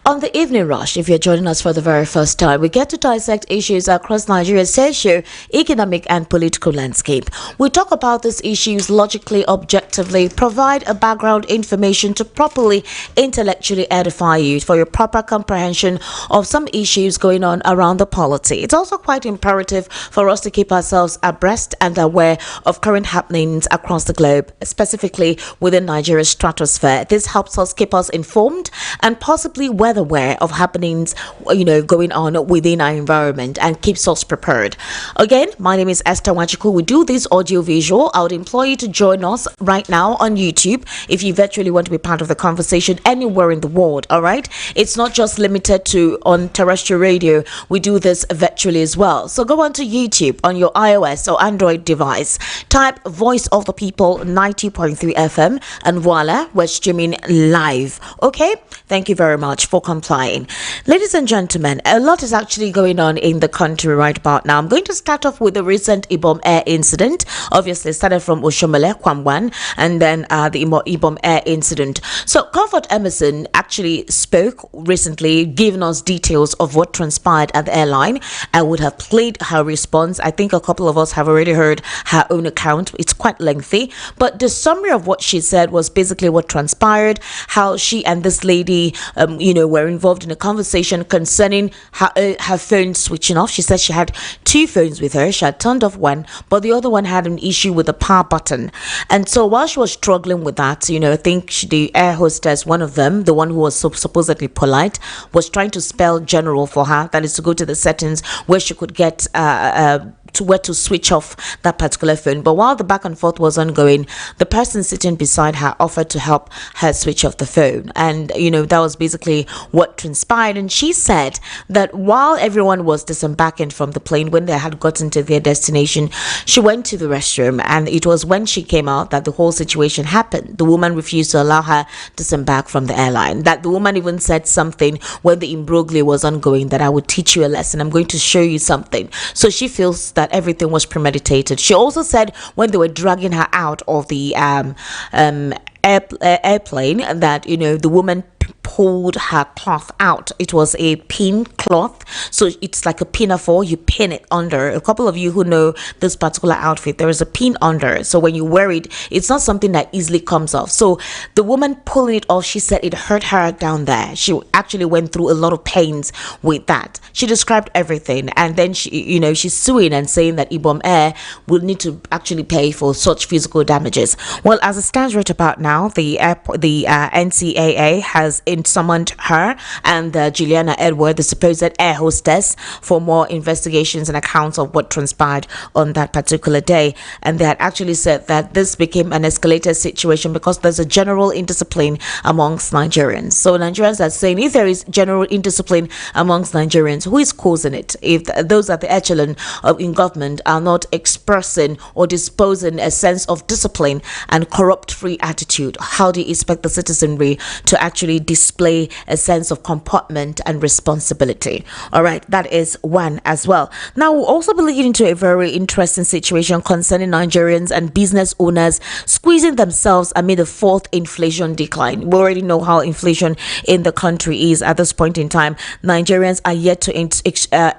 On the evening rush, if you're joining us for the very first time, we get to dissect issues across Nigeria's socio-economic and political landscape. We talk about these issues logically, objectively, provide a background information to properly intellectually edify you for your proper comprehension of some issues going on around the polity. It's also quite imperative for us to keep ourselves abreast and aware of current happenings across the globe, specifically within Nigeria's stratosphere. This helps us keep us informed and possibly well aware of happenings, going on within our environment and keeps us prepared. Again, my name is Esther Wachiku. We do this audio visual. I would implore you to join us right now on YouTube if you virtually want to be part of the conversation anywhere in the world. All right, it's not just limited to on terrestrial radio. We do this virtually as well. So go onto YouTube on your iOS or Android device, type Voice of the People 90.3 FM, and voila, we're streaming live. Okay, thank you very much for complying. Ladies and gentlemen, a lot is actually going on in the country right about now. I'm going to start off with the recent Ibom Air incident. Obviously, started from Oshomole, Kwamwan, and then the Ibom Air incident. So, Comfort Emerson actually spoke recently, giving us details of what transpired at the airline. I would have played her response. I think a couple of us have already heard her own account. It's quite lengthy, but the summary of what she said was basically what transpired, how she and this lady, were involved in a conversation concerning her phone switching off. She said she had two phones with her. She had turned off one, but the other one had an issue with the power button. And so while she was struggling with that, I think the air hostess, one of them, the one who was supposedly polite, was trying to spell general for her. That is to go to the settings where she could get to where to switch off that particular phone. But while the back and forth was ongoing, the person sitting beside her offered to help her switch off the phone. And, that was basically what transpired. And she said that while everyone was disembarking from the plane, when they had gotten to their destination, she went to the restroom. And it was when she came out that the whole situation happened. The woman refused to allow her to disembark from the airline. That the woman even said something when the imbroglio was ongoing, that I would teach you a lesson. I'm going to show you something. So she feels that everything was premeditated. She also said when they were dragging her out of the airplane that the woman pulled her cloth out. It was a pin cloth, so it's like a pinafore. You pin it under. A couple of you who know this particular outfit, there is a pin under, so when you wear it, it's not something that easily comes off. So the woman pulling it off, she said it hurt her down there. She actually went through a lot of pains with that. She described everything, and then she's suing and saying that Ibom Air will need to actually pay for such physical damages. Well, as it stands right about now, the NCAA has summoned her and Juliana Edward, the supposed air hostess, for more investigations and accounts of what transpired on that particular day. And they had actually said that this became an escalated situation because there's a general indiscipline amongst Nigerians. So Nigerians are saying if there is general indiscipline amongst Nigerians, who is causing it? If those at the echelon in government are not expressing or disposing a sense of discipline and corrupt-free attitude, how do you expect the citizenry to actually display a sense of comportment and responsibility? All right, that is one as well. Now, we'll also be looking into a very interesting situation concerning Nigerians and business owners squeezing themselves amid the fourth inflation decline. We already know how inflation in the country is at this point in time. Nigerians are yet to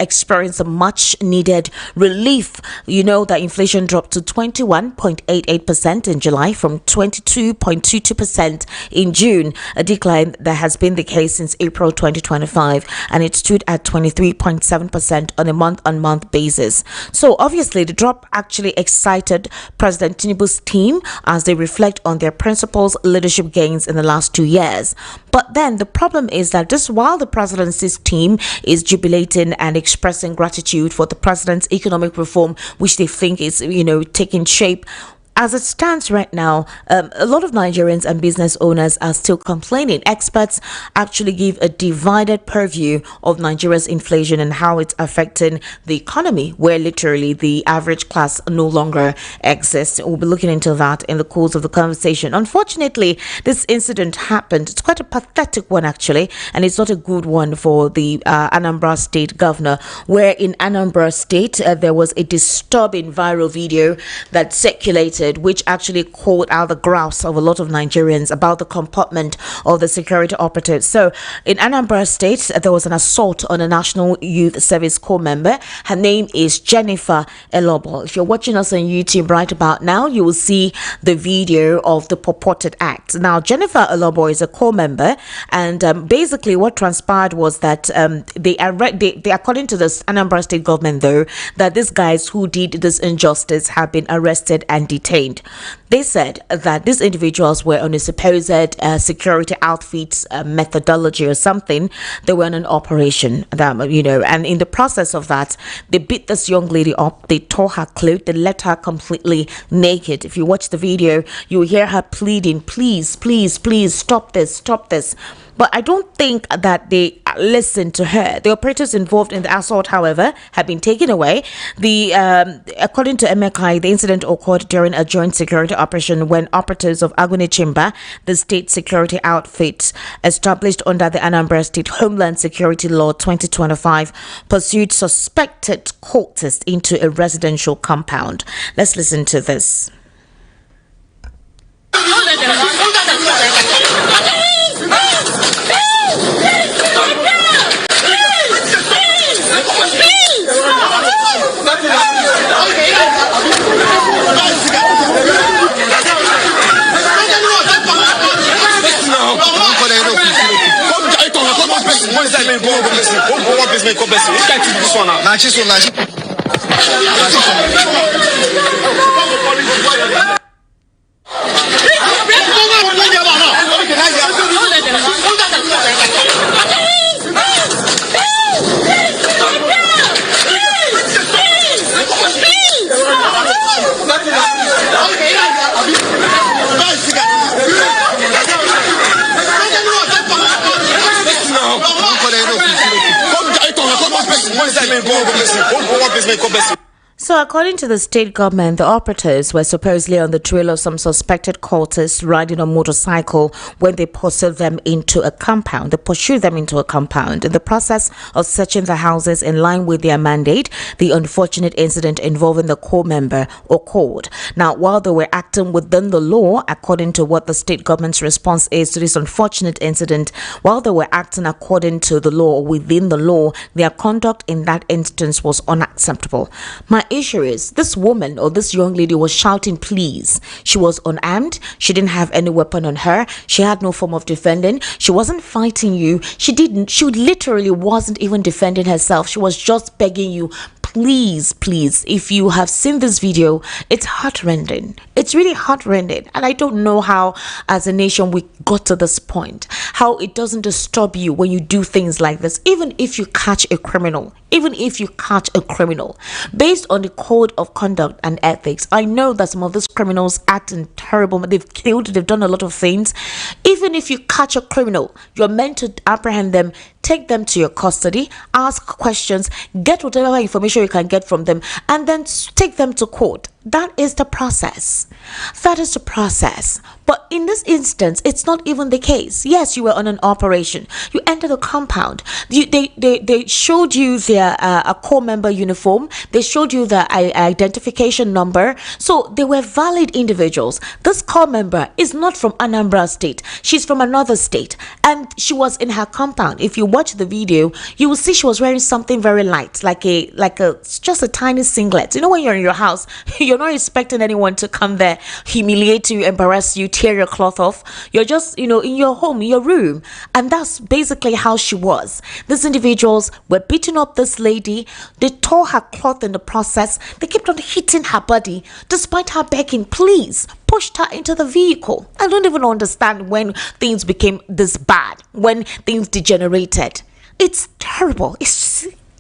experience a much needed relief. You know that inflation dropped to 21.88% in July from 22.22% in June, a decline that has been the case since April 2025, and it stood at 23.7% on a month-on-month basis. So obviously the drop actually excited President Tinubu's team as they reflect on their principles, leadership gains in the last 2 years. But then the problem is that just while the presidency's team is jubilating and expressing gratitude for the president's economic reform, which they think is taking shape, as it stands right now, a lot of Nigerians and business owners are still complaining. Experts actually give a divided purview of Nigeria's inflation and how it's affecting the economy, where literally the average class no longer exists. We'll be looking into that in the course of the conversation. Unfortunately, this incident happened. It's quite a pathetic one, actually, and it's not a good one for the Anambra state governor, where in Anambra state, there was a disturbing viral video that circulated reported, which actually called out the grouse of a lot of Nigerians about the comportment of the security operatives. So in Anambra State, there was an assault on a National Youth Service Corps member. Her name is Jennifer Elobo. If you're watching us on YouTube right about now, you will see the video of the purported act. Now, Jennifer Elobo is a Corps member, and basically what transpired was that they according to the Anambra State government, though, that these guys who did this injustice have been arrested and detained. They said that these individuals were on a supposed security outfits methodology or something. They were on an operation, and in the process of that, they beat this young lady up. They tore her clothes. They left her completely naked. If you watch the video, you will hear her pleading, please, please, please, stop this, stop this. But I don't think that they listened to her. The operatives involved in the assault, however, have been taken away. According to MKI, the incident occurred during a joint security operation when operatives of Agune Chimba, the state security outfit established under the Anambra State Homeland Security Law 2025, pursued suspected cultists into a residential compound. Let's listen to this. So according to the state government, the operatives were supposedly on the trail of some suspected cultists riding on a motorcycle when they pursued them into a compound. They pursued them into a compound. In the process of searching the houses in line with their mandate, the unfortunate incident involving the Corps member occurred. Now, while they were acting within the law, according to what the state government's response is to this unfortunate incident, while they were acting according to the law, within the law, their conduct in that instance was unacceptable. My issue is this woman or this young lady was shouting please. She was unarmed. She didn't have any weapon on her. She had no form of defending. She wasn't fighting you. She literally wasn't even defending herself. She was just begging you, please, please. If you have seen this video, it's heartrending. It's really heartrending. And I don't know how as a nation we got to this point, how it doesn't disturb you when you do things like this. Even if you catch a criminal, based on the code of conduct and ethics, I know that some of these criminals act in terrible, they've killed, they've done a lot of things. Even if you catch a criminal, you're meant to apprehend them, take them to your custody, ask questions, get whatever information you can get from them, and then take them to court. That is the process. That is the process. But in this instance, it's not even the case. Yes, you were on an operation. You entered the compound. They showed you their a Corps member uniform. They showed you the identification number. So they were valid individuals. This Corps member is not from Anambra State. She's from another state. And she was in her compound. If you watch the video, you will see she was wearing something very light, like just a tiny singlet. You know, when you're in your house, you're not expecting anyone to come there, humiliate you, embarrass you, tear your cloth off. You're just, in your home, in your room. And that's basically how she was. These individuals were beating up this lady. They tore her cloth in the process. They kept on hitting her body despite her begging, please, pushed her into the vehicle. I don't even understand when things became this bad, when things degenerated. It's terrible.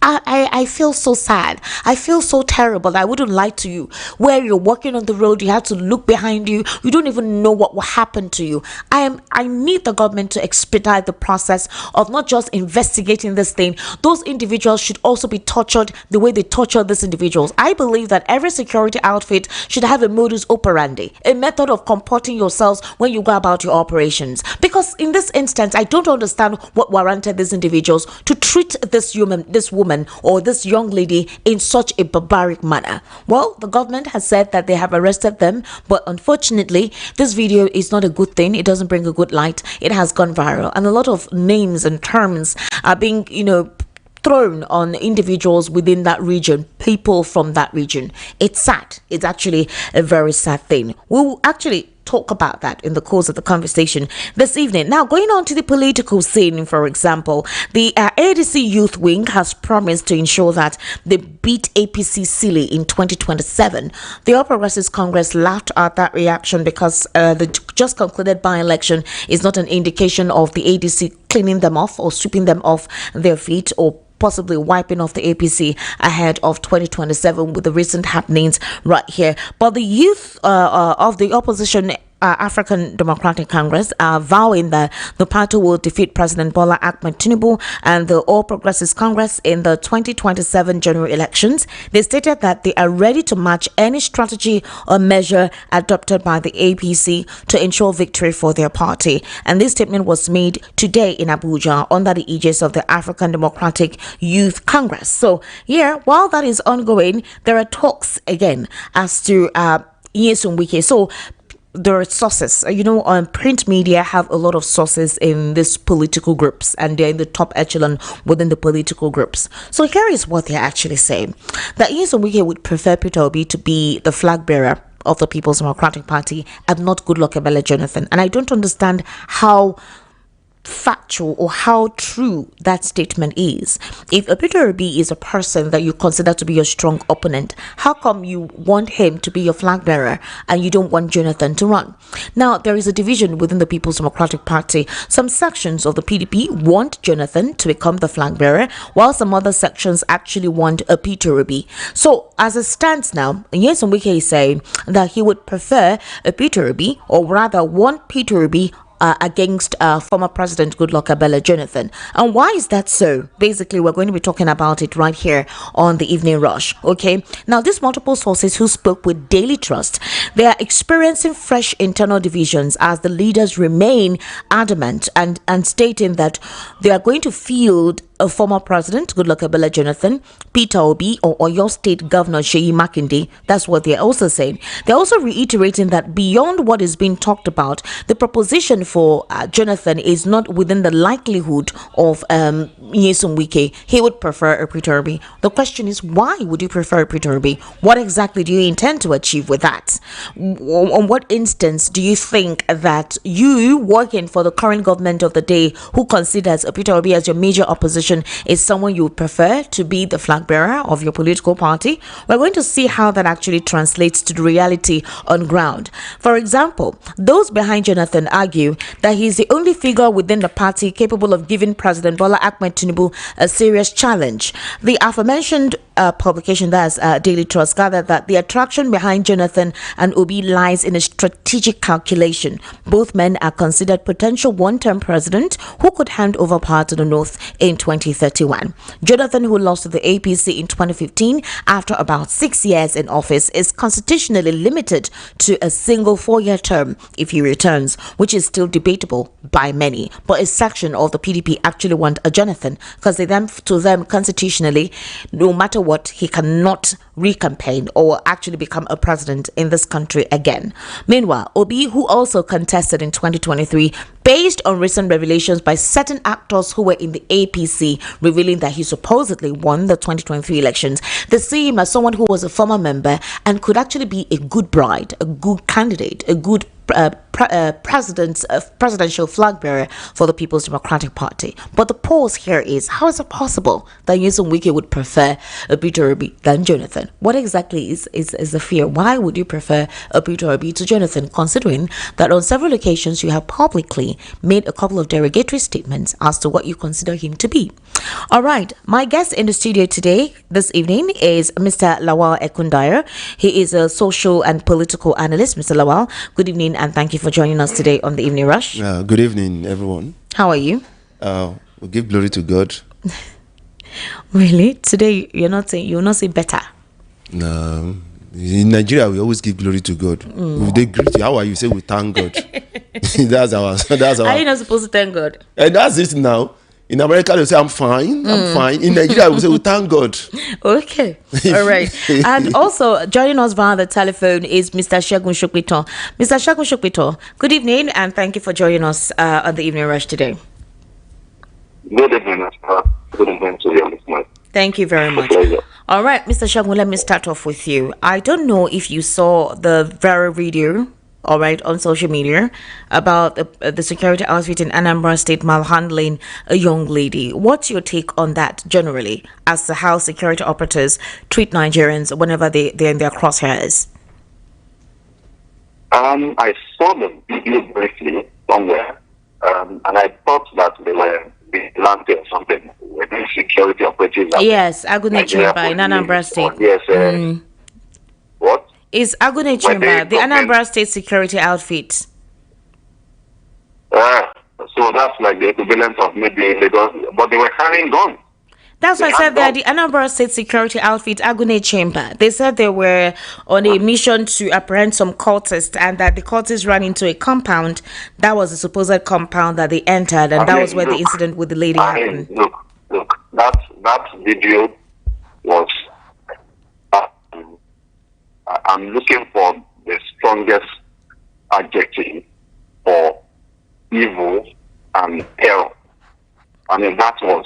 I feel so sad. I feel so terrible. I wouldn't lie to you. Where you're walking on the road, you have to look behind you. You don't even know what will happen to you. I need the government to expedite the process of not just investigating this thing. Those individuals should also be tortured the way they torture these individuals. I believe that every security outfit should have a modus operandi, a method of comporting yourselves when you go about your operations. Because in this instance, I don't understand what warranted these individuals to treat this woman or this young lady in such a barbaric manner? Well, the government has said that they have arrested them, but unfortunately, this video is not a good thing. It doesn't bring a good light. It has gone viral, and a lot of names and terms are being, thrown on individuals within that region, people from that region. It's sad. It's actually a very sad thing. We'll actually talk about that in the course of the conversation this evening. Now, going on to the political scene, for example, the ADC Youth Wing has promised to ensure that they beat APC silly in 2027. The All Progressives Congress laughed at that reaction because the just concluded by-election is not an indication of the ADC cleaning them off or sweeping them off their feet or possibly wiping off the APC ahead of 2027 with the recent happenings right here. But the youth of the opposition African Democratic Congress are vowing that the party will defeat President Bola Ahmed Tinubu and the All Progressives Congress in the 2027 general elections. They stated that they are ready to match any strategy or measure adopted by the APC to ensure victory for their party. And this statement was made today in Abuja under the aegis of the African Democratic Youth Congress. So here, while that is ongoing, there are talks again as to Nyesom Wike. So there are sources, on print media have a lot of sources in these political groups, and they're in the top echelon within the political groups. So here is what they're actually saying: that Nyesom Wike would prefer Peter Obi to be the flag bearer of the People's Democratic Party and not Goodluck Ebele Jonathan. And I don't understand how factual or how true that statement is. If Peter Obi is a person that you consider to be your strong opponent, how come you want him to be your flag bearer and you don't want Jonathan to run? Now, there is a division within the People's Democratic Party. Some sections of the PDP want Jonathan to become the flag bearer, while some other sections actually want a Peter Obi. So, as it stands now, Nyesom Wike is saying that he would prefer a Peter Obi, or rather want Peter Obi against former President Goodluck Ebele Jonathan. And why is that so? Basically, we're going to be talking about it right here on the Evening Rush. Okay. Now, these multiple sources who spoke with Daily Trust, they are experiencing fresh internal divisions as the leaders remain adamant and stating that they are going to field a former president, Goodluck Ebele Jonathan, Peter Obi, or Oyo State Governor Seyi Makinde. That's what they're also saying. They're also reiterating that beyond what is being talked about, the proposition for Jonathan is not within the likelihood of Nyesom Wike. He would prefer a Peter Obi. The question is, why would you prefer a Peter Obi? What exactly do you intend to achieve with that? On what instance do you think that you, working for the current government of the day, who considers a Peter Obi as your major opposition, is someone you would prefer to be the flag bearer of your political party? We're going to see how that actually translates to the reality on ground. For example, those behind Jonathan argue that he is the only figure within the party capable of giving President Bola Ahmed Tinubu a serious challenge. The aforementioned publication, that's Daily Trust, gathered that the attraction behind Jonathan and Obi lies in a strategic calculation. Both men are considered potential one-term president who could hand over power to the North in 2031. Jonathan, who lost to the APC in 2015 after about 6 years in office, is constitutionally limited to a single 4-year term if he returns, which is still debatable by many. But a section of the PDP actually want a Jonathan because to them constitutionally, no matter what, he cannot recampaign or actually become a president in this country again. Meanwhile, Obi, who also contested in 2023, based on recent revelations by certain actors who were in the APC, revealing that he supposedly won the 2023 elections, they see him as someone who was a former member and could actually be a good bride, a good candidate, a good presidential flag bearer for the People's Democratic Party. But the pause here is, how is it possible that Nyesom Wike would prefer a Peter Obi than Jonathan? What exactly is the fear? Why would you prefer a Peter Obi to Jonathan, considering that on several occasions you have publicly made a couple of derogatory statements as to what you consider him to be? All right, my guest in the studio this evening is Mr. Lawal Ekundayo. He is a social and political analyst. Mr. Lawal, good evening and thank you for joining us today on the Evening Rush. Good evening, everyone. How are you? We give glory to God. Really? Today you will not say better? No. In Nigeria, we always give glory to God. If they greet you, how are you? Say we thank God. That's our. Are you not supposed to thank God? And that's it now. In America, they say, I'm fine, I'm fine. In Nigeria, we say, well, thank God. Okay. All right. And also, joining us via the telephone is Mr. Segun Shokpito. Mr. Segun Shokpito, good evening, and thank you for joining us on the Evening Rush today. Good evening, good evening to your listeners. Thank you very much. All right, Mr. Segun, let me start off with you. I don't know if you saw the viral video, all right, on social media about the security outfit in Anambra State malhandling a young lady. What's your take on that generally, as to how security operatives treat Nigerians whenever they're in their crosshairs? I saw the video briefly somewhere, and I thought that they were vigilante or something. Were they security operatives? Yes, Agune Chamber in Anambra State. Yes. What? Is Agune Chamber the Anambra State security outfit? So that's like the equivalent of maybe Lagos, but they were carrying guns. That's why I said that the Anambra State security outfit, Agune Chamber, they said they were on a mission to apprehend some cultists, and that the cultists ran into a compound. That was the supposed compound that they entered, and that was where the incident with the lady happened. Look, that video was... I'm looking for the strongest adjective for evil and terror. I mean, that was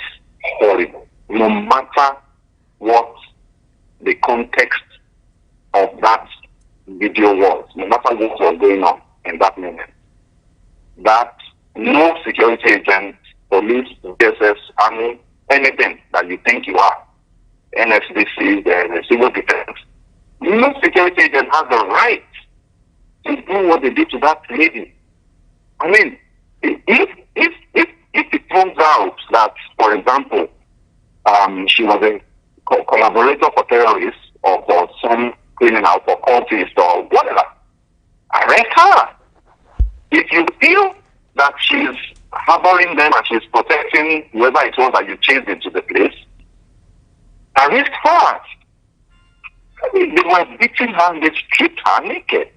horrible. No matter what the context of that video was, no matter what was going on in that moment, that no security agent, police, DSS, army, anything that you think you are, NFDC, the civil defense, no security agent has the right to do what they did to that lady. I mean, if it turns out that, for example, she was a collaborator for terrorists or for some criminal, for cultists or whatever, arrest her. If you feel that she's harboring them and she's protecting whoever it was that you chased into the place, arrest her. I mean, they were beating her, they stripped her naked.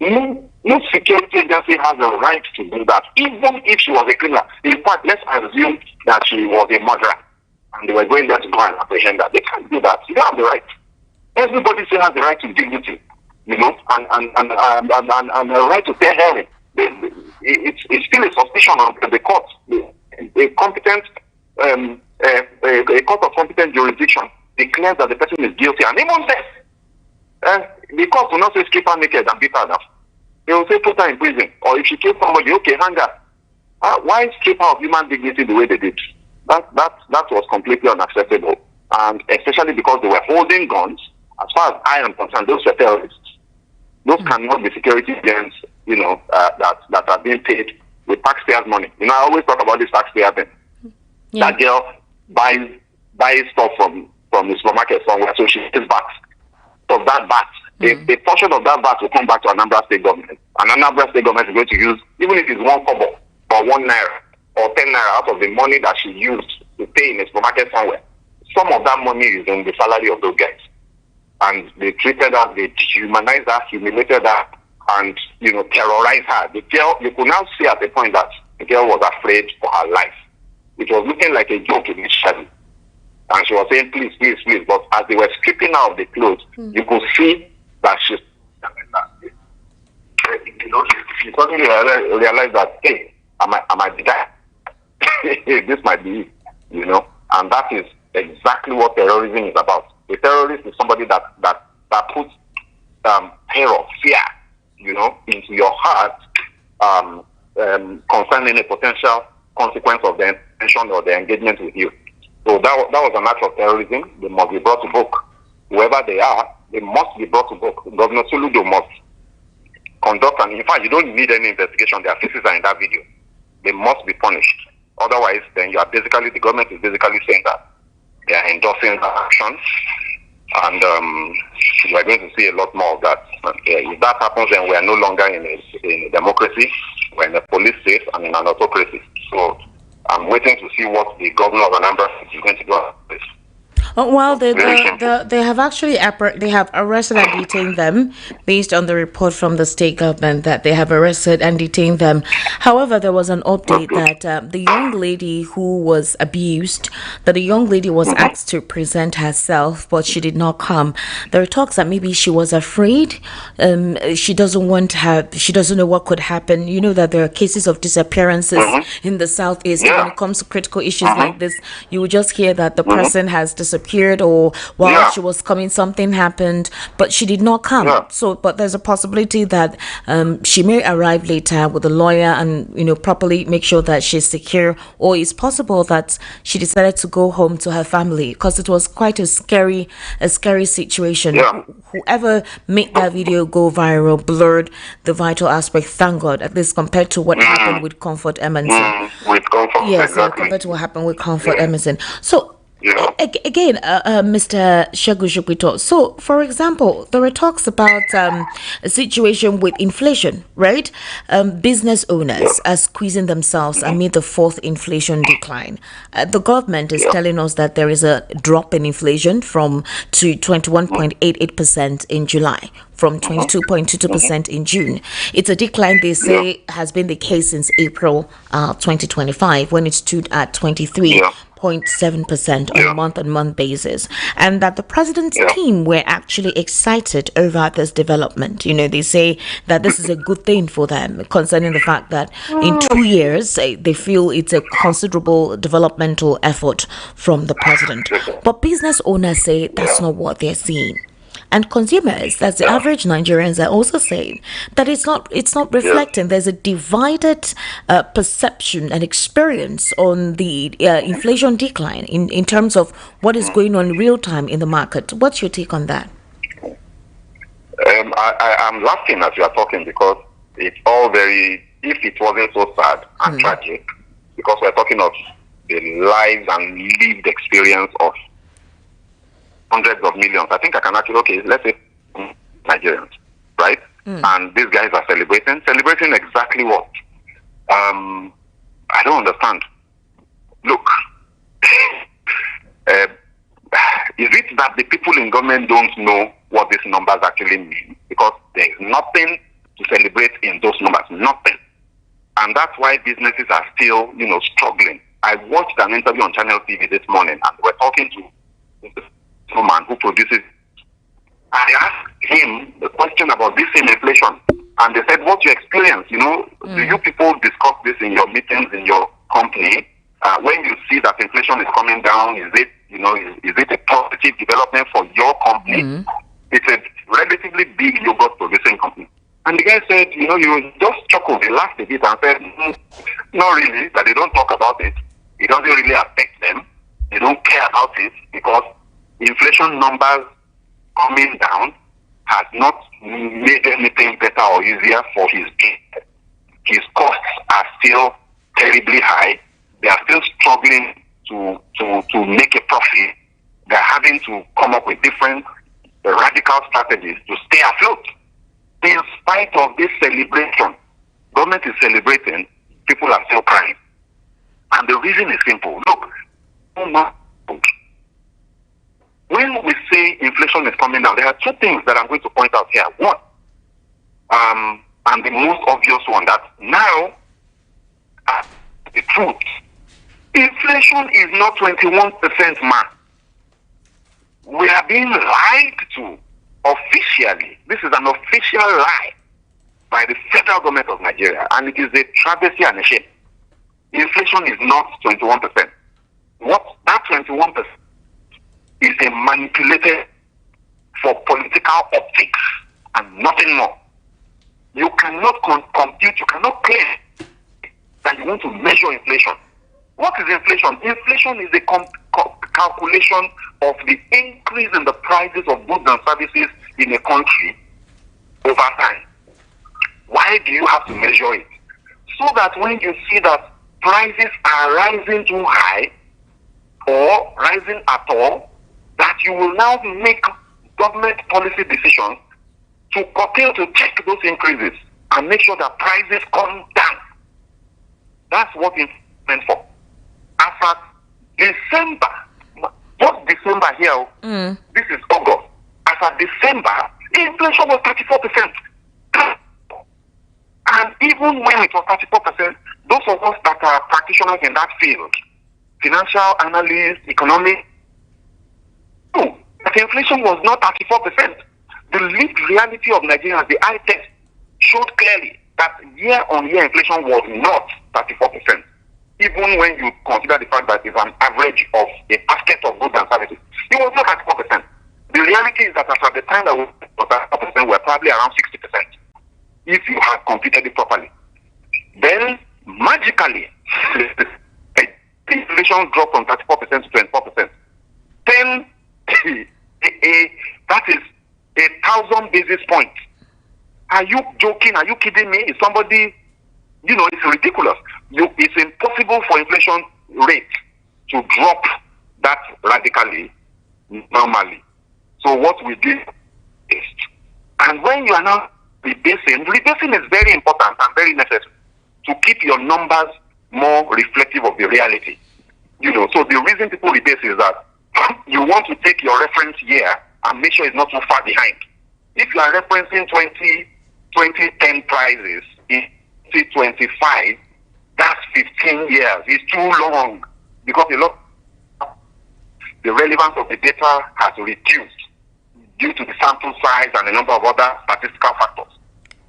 No security agency has a right to do that, even if she was a criminal. In fact, let's assume that she was a murderer and they were going there to go and apprehend her. They can't do that. You don't have the right. Everybody still has the right to dignity, and the right to fair hearing. It's still a suspicion of the court. A competent, a court of competent jurisdiction declares that the person is guilty, and even then, the court will not say strip her naked and beat her down. They will say put her in prison, or if she killed somebody, okay, hang her. Why strip her of human dignity the way they did? That was completely unacceptable, and especially because they were holding guns. As far as I am concerned, those were terrorists. Those cannot be security agents, that are being paid with taxpayers' money. I always talk about this taxpayer thing. Yeah. That girl buys stuff from the supermarket somewhere, so she pays back. Of that VAT, a portion of that VAT will come back to Anambra State government. And Anambra State government is going to use, even if it's 1 kobo or 1 naira or 10 naira out of the money that she used to pay in a supermarket somewhere, some of that money is in the salary of those guys. And they treated her, they dehumanized her, humiliated her, and terrorized her. The girl, you could now see at the point that the girl was afraid for her life. It was looking like a joke initially. And she was saying, please, please, please. But as they were stripping her of the clothes, you could see that she suddenly realized that, hey, I might be dead. This might be it, And that is exactly what terrorism is about. A terrorist is somebody that puts terror, fear, into your heart, concerning a potential consequence of the intention or the engagement with you. So that was an act of terrorism. They must be brought to book. Whoever they are, they must be brought to book. Governor Soludo must conduct, and in fact, you don't need any investigation. Their faces are in that video. They must be punished. Otherwise, then the government is basically saying that they are endorsing that action, and we're going to see a lot more of that. If that happens, then we are no longer in a democracy. We're in a police state and in an autocracy. So I'm waiting to see what the governor of Anambra is going to do about this. Well, Very simple. they have actually they have arrested and detained them based on the report from the state government that they have arrested and detained them. However, there was an That's update good. that the young lady who was abused, that the young lady was Mm-hmm. asked to present herself, but she did not come. There are talks that maybe she was afraid. She doesn't want her. She doesn't know what could happen. You know that there are cases of disappearances Mm-hmm. in the southeast. When Yeah. it comes to critical issues like Mm-hmm. this, you will just hear that the Mm-hmm. person has disappeared, or while Yeah. she was coming something happened, but she did not come. Yeah. So but there's a possibility that she may arrive later with a lawyer and properly make sure that she's secure, or it's possible that she decided to go home to her family because it was quite a scary situation. Yeah. Whoever made that video go viral blurred the vital aspect, thank God, at least compared to what happened with Comfort Emerson. With comfort, Yes, exactly. compared to what happened with Comfort Yeah. Emerson. So, Yeah. again, Mr. Shegu, so, for example, there were talks about a situation with inflation, right? Business owners are squeezing themselves amid the fourth inflation decline. The government is Yeah. telling us that there is a drop in inflation to 21.88% in July, from 22.22% in June. It's a decline they say has been the case since April 2025, when it stood at 23.7% on a Yeah. month-on-month basis, and that the president's Yeah. team were actually excited over this development. They say that this is a good thing for them, concerning the fact that in 2 years they feel it's a considerable developmental effort from the president. But business owners say that's not what they're seeing. And consumers, that's the average Nigerians, are also saying that it's not reflecting. There's a divided perception and experience on the inflation decline in terms of what is going on real time in the market. What's your take on that? I'm laughing as you are talking because it's all very, if it wasn't so sad and tragic, because we're talking of the lives and lived experience of hundreds of millions. I think I can actually, okay, let's say Nigerians, right? And these guys are celebrating exactly what? I don't understand. Look, is it that the people in government don't know what these numbers actually mean? Because there is nothing to celebrate in those numbers, nothing. And that's why businesses are still, struggling. I watched an interview on Channel TV this morning, and we're talking to man who produces. I asked him the question about this in inflation, and they said, "What's your experience? Do you people discuss this in your meetings in your company? When you see that inflation is coming down, is it a positive development for your company?" It's a relatively big yogurt producing company, and the guy said, "You just chuckled, he laughed a bit, and said, not really. That they don't talk about it. It doesn't really affect them. They don't care about it because inflation numbers coming down has not made anything better or easier for his business. His costs are still terribly high. They are still struggling to make a profit. They're having to come up with different radical strategies to stay afloat. In spite of this celebration, government is celebrating, people are still crying. And the reason is simple. Look, when we say inflation is coming down, there are two things that I'm going to point out here. One, and the most obvious one, that now, the truth, inflation is not 21%, man. We are being lied to officially. This is an official lie by the federal government of Nigeria, and it is a travesty and a shame. Inflation is not 21%. What that 21% is a manipulated for political optics and nothing more. You cannot compute, you cannot claim that you want to measure inflation. What is inflation? Inflation is a calculation of the increase in the prices of goods and services in a country over time. Why do you have to measure it? So that when you see that prices are rising too high or rising at all, that you will now make government policy decisions to curtail, to check those increases and make sure that prices come down. That's what it's meant for. As at December, What's December here? This is August. As of December, inflation was 34%. And even when it was 34%, those of us that are practitioners in that field, financial analysts, economic, no, that inflation was not 34%. The lived reality of Nigeria, the eye test, showed clearly that year-on-year inflation was not 34%. Even when you consider the fact that it's an average of a basket of goods and services, it was not 34%. The reality is that at the time that we were 34%, we're probably around 60%. If you had computed it properly, then magically, inflation dropped from 34% to 24%. Then, that is 1,000 basis points. Are you joking? Are you kidding me? Is somebody, it's ridiculous. It's impossible for inflation rate to drop that radically normally. So what we did is, and when you are now rebasing is very important and very necessary to keep your numbers more reflective of the reality. So the reason people rebase is that you want to take your reference year and make sure it's not too far behind. If you are referencing 2010 prices in 2025, that's 15 years. It's too long because the relevance of the data has reduced due to the sample size and a number of other statistical factors.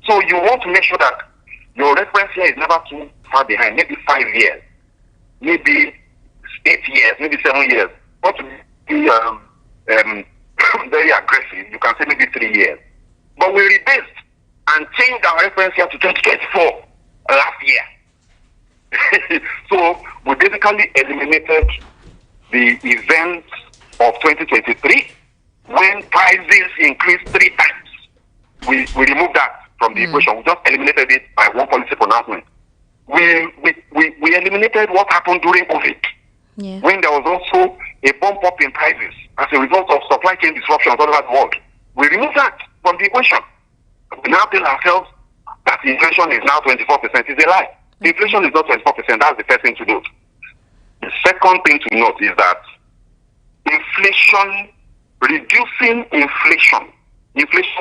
So you want to make sure that your reference year is never too far behind, maybe 5 years, maybe 8 years, maybe 7 years. Not to be very aggressive, you can say maybe 3 years. But we rebased and changed our reference year to 2024 last year. So we basically eliminated the events of 2023 when prices increased 3 times. We removed that from the equation. We just eliminated it by one policy pronouncement. We eliminated what happened during COVID, when there was also a bump up in prices as a result of supply chain disruptions all over the world. We removed that from the equation. We now tell ourselves that inflation is now 24%. It's a lie. Inflation is not 24%. That's the first thing to note. The second thing to note is that reducing inflation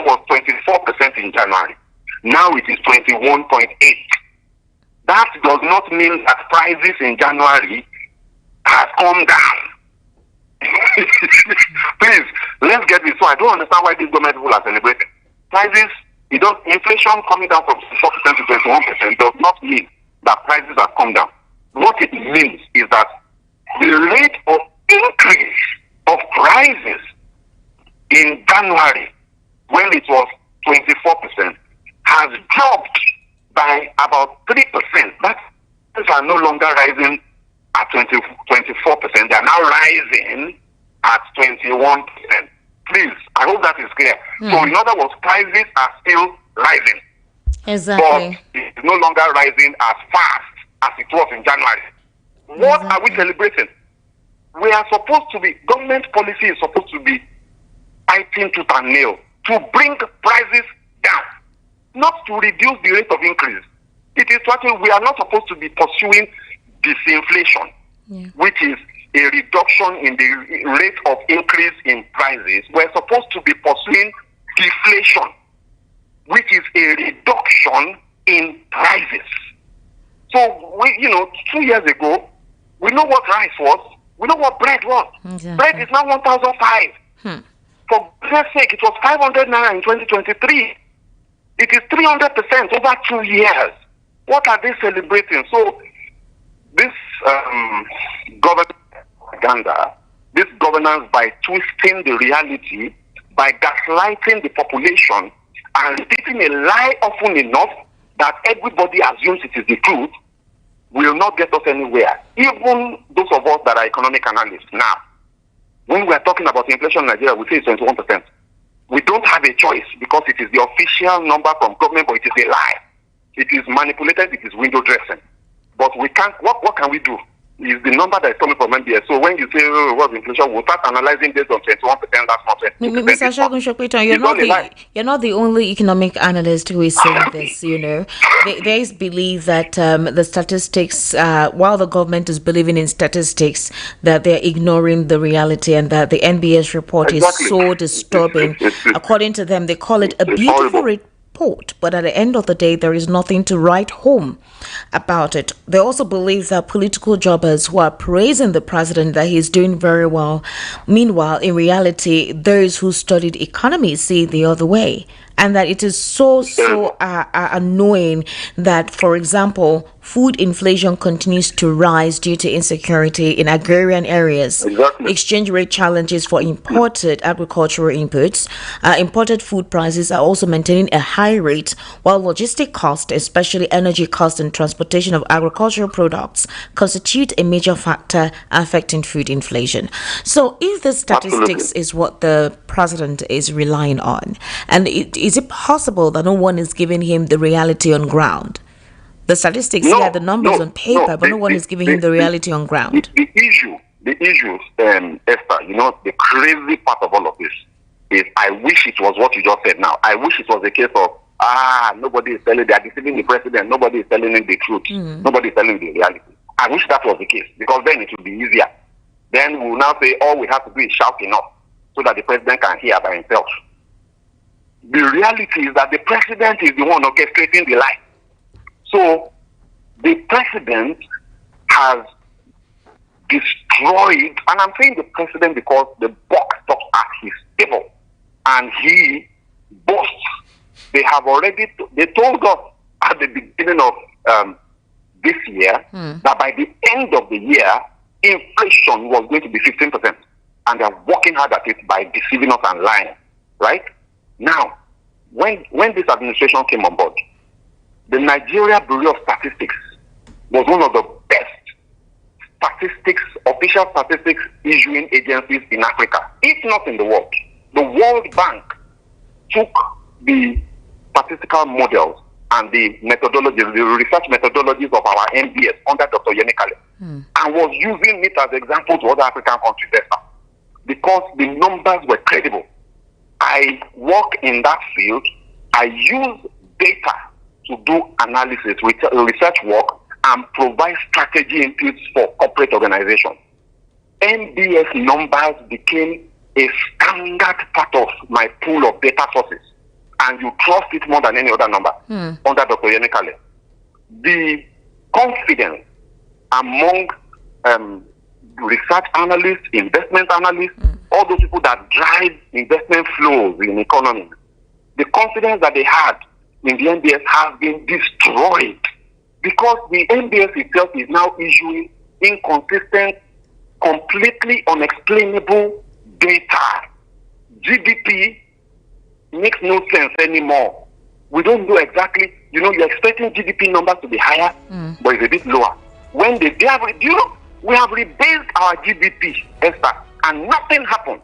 was 24% in January. Now it is 21.8. That does not mean that prices in January have come down. Please, let's get this. So I don't understand why these government people are celebrating. Prices, inflation coming down from 4% to 21% does not mean that prices have come down. What it means is that the rate of increase of prices in January, when it was 24%, has dropped by about 3%. That prices are no longer rising at 24%. They are now rising at 21%. Please, I hope that is clear. So in other words, prices are still rising. Exactly. But it's no longer rising as fast as it was in January. What are we celebrating? We are supposed to be, government policy is supposed to be fighting tooth and nail to bring prices down, not to reduce the rate of increase. It is what we are not supposed to be pursuing disinflation, which is a reduction in the rate of increase in prices. We're supposed to be pursuing deflation, which is a reduction in prices. So, 2 years ago, we know what rice was. We know what bread was. Exactly. Bread is now 1,005. For goodness sake, it was 500 naira in 2023. It is 300% over 2 years. What are they celebrating? So, this this governance by twisting the reality, by gaslighting the population, and repeating a lie often enough that everybody assumes it is the truth, will not get us anywhere. Even those of us that are economic analysts now, when we are talking about inflation in Nigeria, we say it's 21%. We don't have a choice because it is the official number from government, but it is a lie. It is manipulated, it is window dressing. But we can't, what can we do? is the number that is coming from MBS. So when you say what's inflation, we'll start analyzing based on 21% last month. Mr. Shagun Shokweton, you're not the only economic analyst who is saying this. There is belief that the statistics, while the government is believing in statistics, that they're ignoring the reality, and that the NBS report is so disturbing. According to them, they call it a beautiful report, but at the end of the day, there is nothing to write home about it. They also believe that political jobbers who are praising the president that he's doing very well, meanwhile, in reality, those who studied economy see it the other way. And that it is so annoying that, for example, food inflation continues to rise due to insecurity in agrarian areas. Exactly. Exchange rate challenges for imported agricultural inputs. Imported food prices are also maintaining a high rate, while logistic costs, especially energy costs and transportation of agricultural products, constitute a major factor affecting food inflation. So if the statistics is what the president is relying on, and is it possible that no one is giving him the reality on ground? The statistics, the numbers on paper, but no one is giving him the reality on ground. The issue, Esther, the crazy part of all of this is, I wish it was what you just said now. I wish it was a case of, nobody is telling, they are deceiving the president, nobody is telling him the truth, nobody is telling the reality. I wish that was the case, because then it would be easier. Then we will now say all we have to do is shout enough so that the president can hear by himself. The reality is that the president is the one orchestrating the lie. So the president has destroyed, and I'm saying the president because the buck stops at his table, and he boasts. They told us at the beginning of this year that by the end of the year, inflation was going to be 15%, and they're working hard at it by deceiving us and lying, right? Now, when this administration came on board, the Nigeria Bureau of Statistics was one of the best official statistics issuing agencies in Africa, if not in the world. The World Bank took the statistical models and the methodologies, the research methodologies of our MBS under Dr. Yenikale, and was using it as example to other African countries because the numbers were credible. I work in that field. I use data to do analysis, research work, and provide strategy inputs for corporate organizations. MBS numbers became a standard part of my pool of data sources, and you trust it more than any other number under Dr. Yenikale. The confidence among research analysts, investment analysts, all those people that drive investment flows in economy, the confidence that they had in the NBS has been destroyed because the NBS itself is now issuing inconsistent, completely unexplainable data. GDP makes no sense anymore. We don't know exactly, you're expecting GDP numbers to be higher, but it's a bit lower. When we have rebased our GDP, Esther, and nothing happened.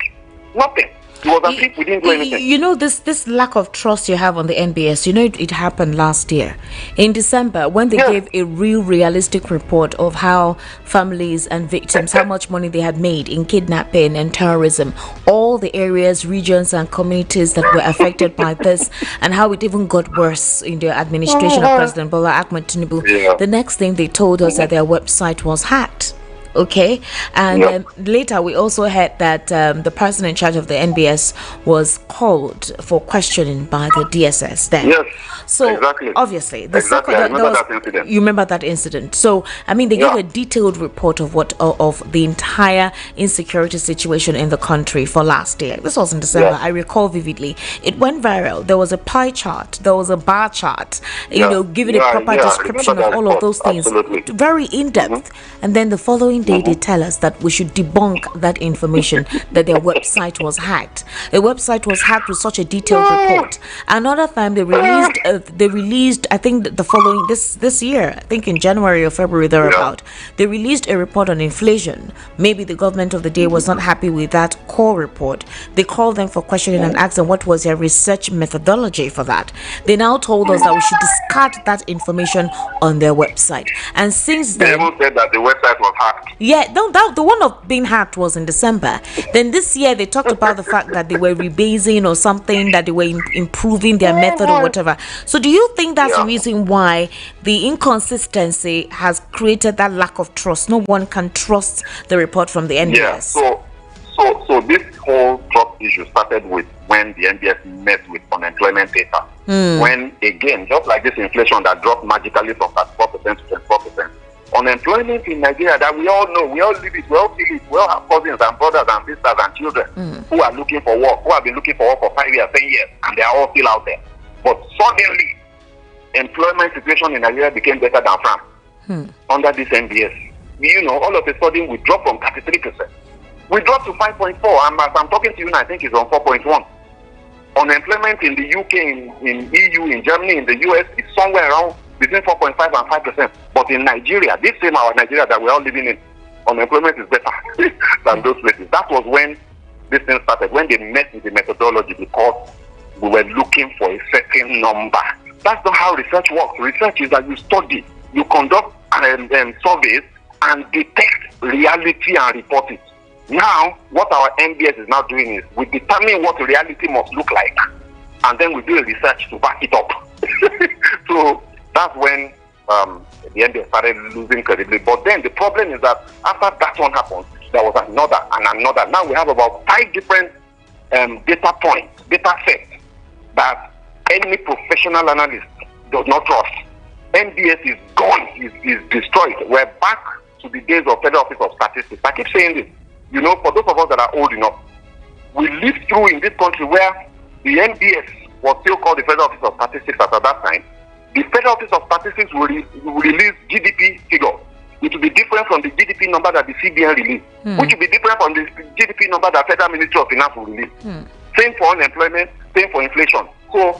Nothing. It was as if we didn't do anything. This lack of trust you have on the NBS, it happened last year. In December, when they gave a realistic report of how families and victims, how much money they had made in kidnapping and terrorism, all the areas, regions, and communities that were affected by this, and how it even got worse in the administration of President Bola Ahmed Tinubu. The next thing they told us that their website was hacked. Okay, and later we also heard that the person in charge of the NBS was called for questioning by the DSS then. Yes, so exactly. Obviously, I remember that incident. You remember that incident. So I mean, they gave a detailed report of of the entire insecurity situation in the country for last year. This was in December. I recall vividly. It went viral. There was a pie chart. There was a bar chart. Giving a proper description of all of those things. Absolutely. Very in depth. And then the following day they tell us that we should debunk that information, that their website was hacked. The website was hacked with such a detailed report. Another time they released I think the following this year, I think in January or February thereabout, they released a report on inflation. Maybe the government of the day was not happy with that core report. They called them for questioning and asked them what was their research methodology for that. They now told us that we should discard that information on their website. And since then, they even said that the website was hacked. Yeah, no, that the one of being hacked was in December. Then this year they talked about the fact that they were rebasing or something, that they were improving their method or whatever. So do you think that's the reason why the inconsistency has created that lack of trust? No one can trust the report from the NBS. Yeah. So this whole trust issue started with when the NBS met with unemployment data. When again, just like this inflation that dropped magically from 34% to 24%. Unemployment in Nigeria that we all know, we all live it, we all feel it, we all have cousins and brothers and sisters and children who are looking for work, who have been looking for work for 5 years, 10 years, and they are all still out there. But suddenly, employment situation in Nigeria became better than France under this NBS. You know, all of a sudden we dropped from 33%. We dropped to 5.4, and as I'm talking to you now, I think it's on 4.1. Unemployment in the UK, in EU, in Germany, in the US is somewhere around between 4.5 and 5%. But in Nigeria, this same our Nigeria that we're all living in, unemployment is better than those places. That was when this thing started, when they met with the methodology, because we were looking for a certain number. That's not how research works. Research is that you study, you conduct surveys and detect reality and report it. Now, what our NBS is now doing is we determine what reality must look like, and then we do a research to back it up. So that's when the NBS started losing credibility. But then the problem is that after that one happened, there was another and another. Now we have about 5 different data points, data sets that any professional analyst does not trust. NBS is gone, is destroyed. We're back to the days of Federal Office of Statistics. I keep saying this. You know, for those of us that are old enough, we lived through in this country where the NBS was still called the Federal Office of Statistics at that time. The Federal Office of Statistics will release GDP figure. It will be different from the GDP number that the CBN released, which will be different from the GDP number that Federal Ministry of Finance will release. Same for unemployment, same for inflation. So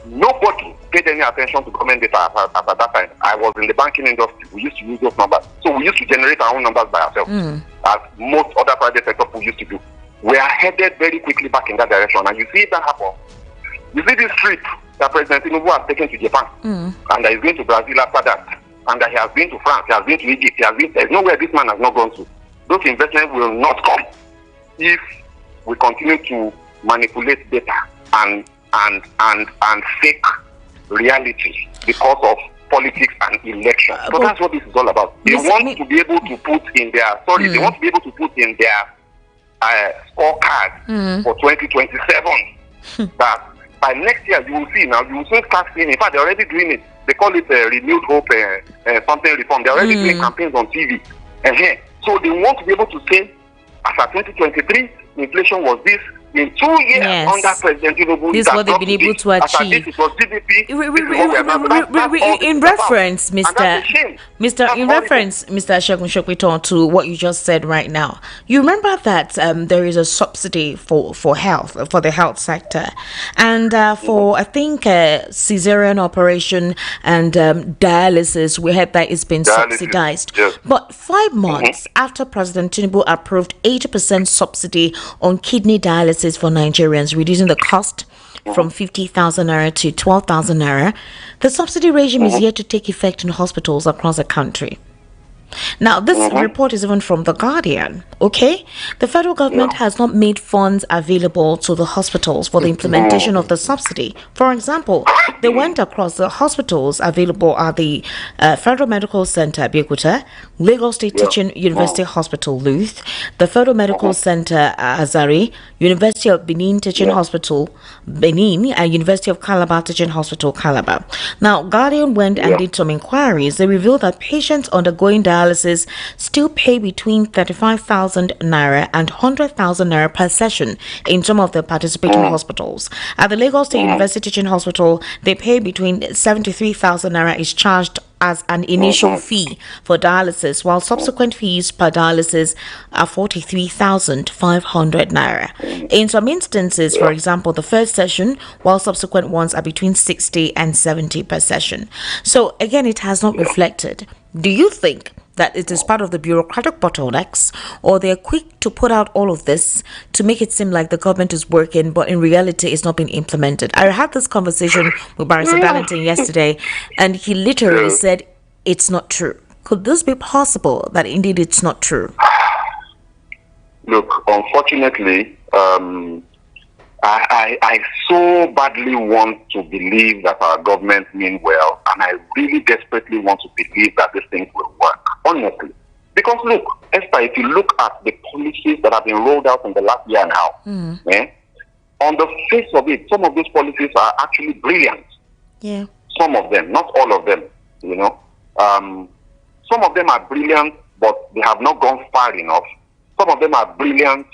nobody paid any attention to government data at that time. I was in the banking industry. We used to use those numbers. So we used to generate our own numbers by ourselves, as most other private sector people used to do. We are headed very quickly back in that direction. And you see that happen. You see this trip that President Tinubu has taken to Japan, and that he's going to Brazil after that, and that he has been to France, he has been to Egypt, there's nowhere this man has not gone to. Those investments will not come if we continue to manipulate data and fake reality because of politics and elections. So that's what this is all about. They want to be able to put in their they want to be able to put in their scorecard for 2027 that by next year you will see. Now you will soon start seeing. In fact, they're already doing it. They call it renewed hope something reform. They're already doing campaigns on TV. So they want to be able to say, as of 2023, inflation was this. In 2 years under President Tinubu, this is what they've been able to achieve. This was GDP. In reference, Mr. Shokwiton, to what you just said right now, you remember that there is a subsidy for health, for the health sector, and for I think cesarean operation and dialysis, we heard that it's been subsidized. Yes. But 5 months after President Tinubu approved 80% subsidy on kidney dialysis for Nigerians, reducing the cost from 50,000 naira to 12,000 naira, the subsidy regime is yet to take effect in hospitals across the country. Now, this report is even from The Guardian, okay? The federal government has not made funds available to the hospitals for the implementation of the subsidy. For example, they went across the hospitals available at the Federal Medical Center, Abeokuta, Lagos State Teaching University Hospital, Luth, the Federal Medical Center, Azari, University of Benin Teaching Hospital, Benin, and University of Calabar Teaching Hospital, Calabar. Now, Guardian went and did some inquiries. They revealed that patients undergoing dialysis still pay between 35,000 naira and 100,000 naira per session in some of the participating hospitals. At the Lagos State University Teaching Hospital, they pay between 73,000 naira is charged as an initial fee for dialysis, while subsequent fees per dialysis are 43,500 naira. In some instances, for example, the first session, while subsequent ones are between 60 and 70 per session. So again, it has not reflected. Do you think that it is part of the bureaucratic bottlenecks, or they're quick to put out all of this to make it seem like the government is working, but in reality it's not being implemented? I had this conversation with Barrister Darlington yesterday, and he literally said it's not true. Could this be possible that indeed it's not true? Look, unfortunately, I so badly want to believe that our government mean well, and I really desperately want to believe that this thing will work, honestly. Because look, Esther, if you look at the policies that have been rolled out in the last year now, on the face of it, some of these policies are actually brilliant. Yeah. Some of them, not all of them, you know. Some of them are brilliant, but they have not gone far enough. Some of them are brilliant,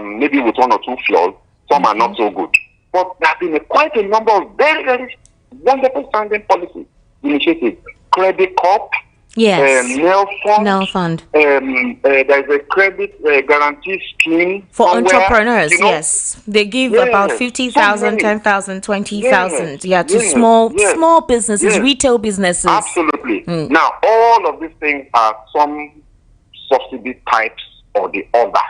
maybe with one or two flaws. Some are not so good. But there have been quite a number of very, very wonderful sounding policy initiatives. Credit Corp, Yes. NEL Fund. There's a credit guarantee scheme For somewhere, entrepreneurs, you know? yes. They give Yes, about 50,000, so many. 10,000, 20,000. Yeah, to Yes, small businesses, yes. retail businesses. Absolutely. Now, all of these things are some subsidy types or the other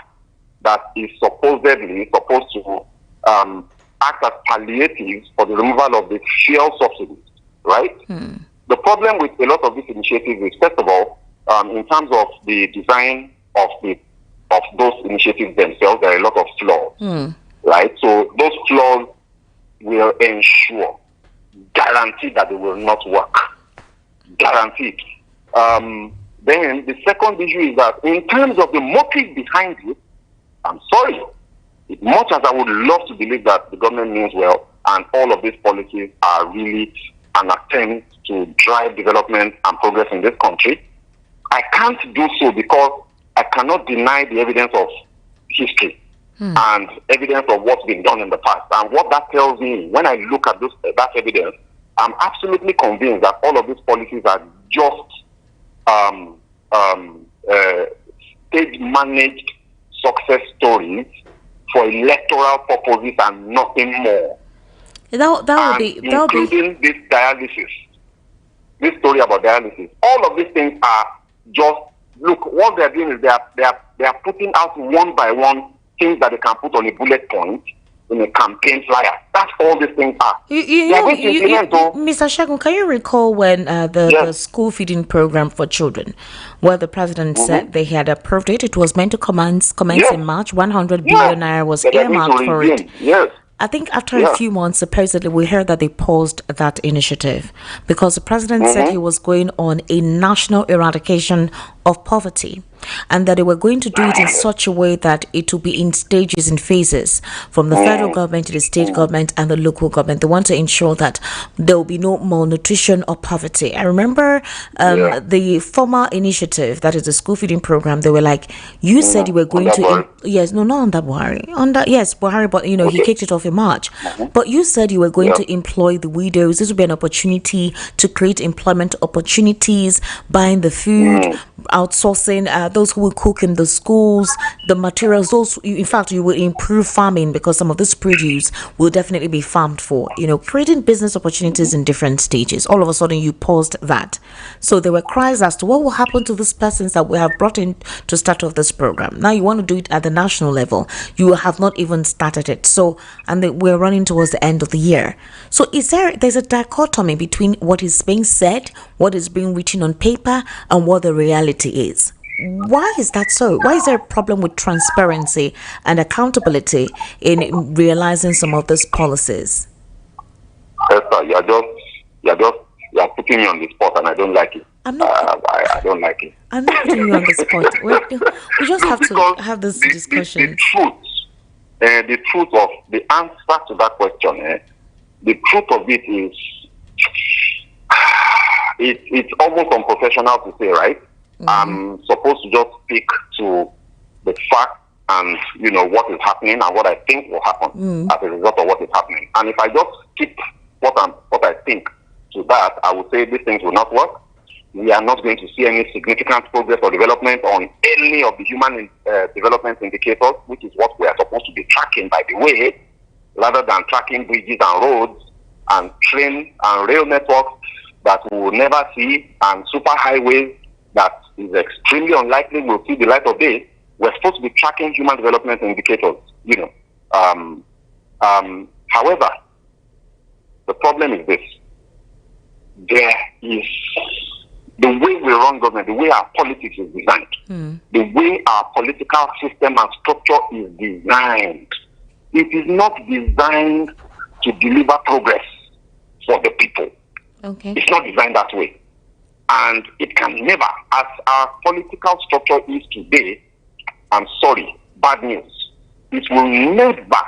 that is supposedly supposed to act as palliatives for the removal of the fuel subsidies, right? The problem with a lot of these initiatives is, first of all, in terms of the design of those initiatives themselves, there are a lot of flaws, right? So those flaws will ensure, guaranteed that they will not work, guaranteed. Then the second issue is that in terms of the motive behind it, I'm sorry, as much as I would love to believe that the government means well and all of these policies are really an attempt to drive development and progress in this country, I can't do so because I cannot deny the evidence of history and evidence of what's been done in the past. And what that tells me, when I look at that evidence, I'm absolutely convinced that all of these policies are just stage-managed success stories for electoral purposes and nothing more. That would be including this dialysis. This story about dialysis. All of these things are just, look, what they're doing is they are putting out one by one things that they can put on a bullet point in a campaign flyer. That's all these things are. Mr. Shagun, can you recall when the school feeding program for children, where the president said they had approved it? It was meant to commence in March. 100 billion naira was earmarked for it. Yes. I think after a few months, supposedly, we heard that they paused that initiative because the president said he was going on a national eradication of poverty, and that they were going to do it in such a way that it will be in stages, in phases, from the federal government to the state government and the local government. They want to ensure that there will be no malnutrition or poverty. I remember the former initiative, that is the school feeding program, they were like, you said you were going to... Yes, no, not under Buhari. Buhari, but, he kicked it off in March. But you said you were going to employ the widows. This would be an opportunity to create employment opportunities, buying the food, outsourcing those who will cook in the schools, the materials. In fact, you will improve farming because some of this produce will definitely be farmed for. Creating business opportunities in different stages. All of a sudden, you paused that. So there were cries as to what will happen to these persons that we have brought in to start off this program. Now you want to do it at the national level. You have not even started it. So, and we're running towards the end of the year. So there's a dichotomy between what is being said, what is being written on paper, and what the reality is. Why is that so? Why is there a problem with transparency and accountability in realizing some of these policies? Esther, you're putting me on the spot, and I don't like it. I don't like it. I'm not putting you on the spot. We just have to have this discussion. The truth of the answer to that question, the truth of it is, it's almost unprofessional to say, right? I'm supposed to just speak to the fact and what is happening and what I think will happen as a result of what is happening. And if I just skip what I think to that, I would say these things will not work. We are not going to see any significant progress or development on any of the human development indicators, which is what we are supposed to be tracking, by the way, rather than tracking bridges and roads and train and rail networks that we will never see, and super highways that is extremely unlikely will see the light of day. We're supposed to be tracking human development indicators, However, the problem is this. There is the way we run government, the way our politics is designed, the way our political system and structure is designed, it is not designed to deliver progress for the people. Okay. It's not designed that way. And it can never, as our political structure is today, I'm sorry, bad news. It will never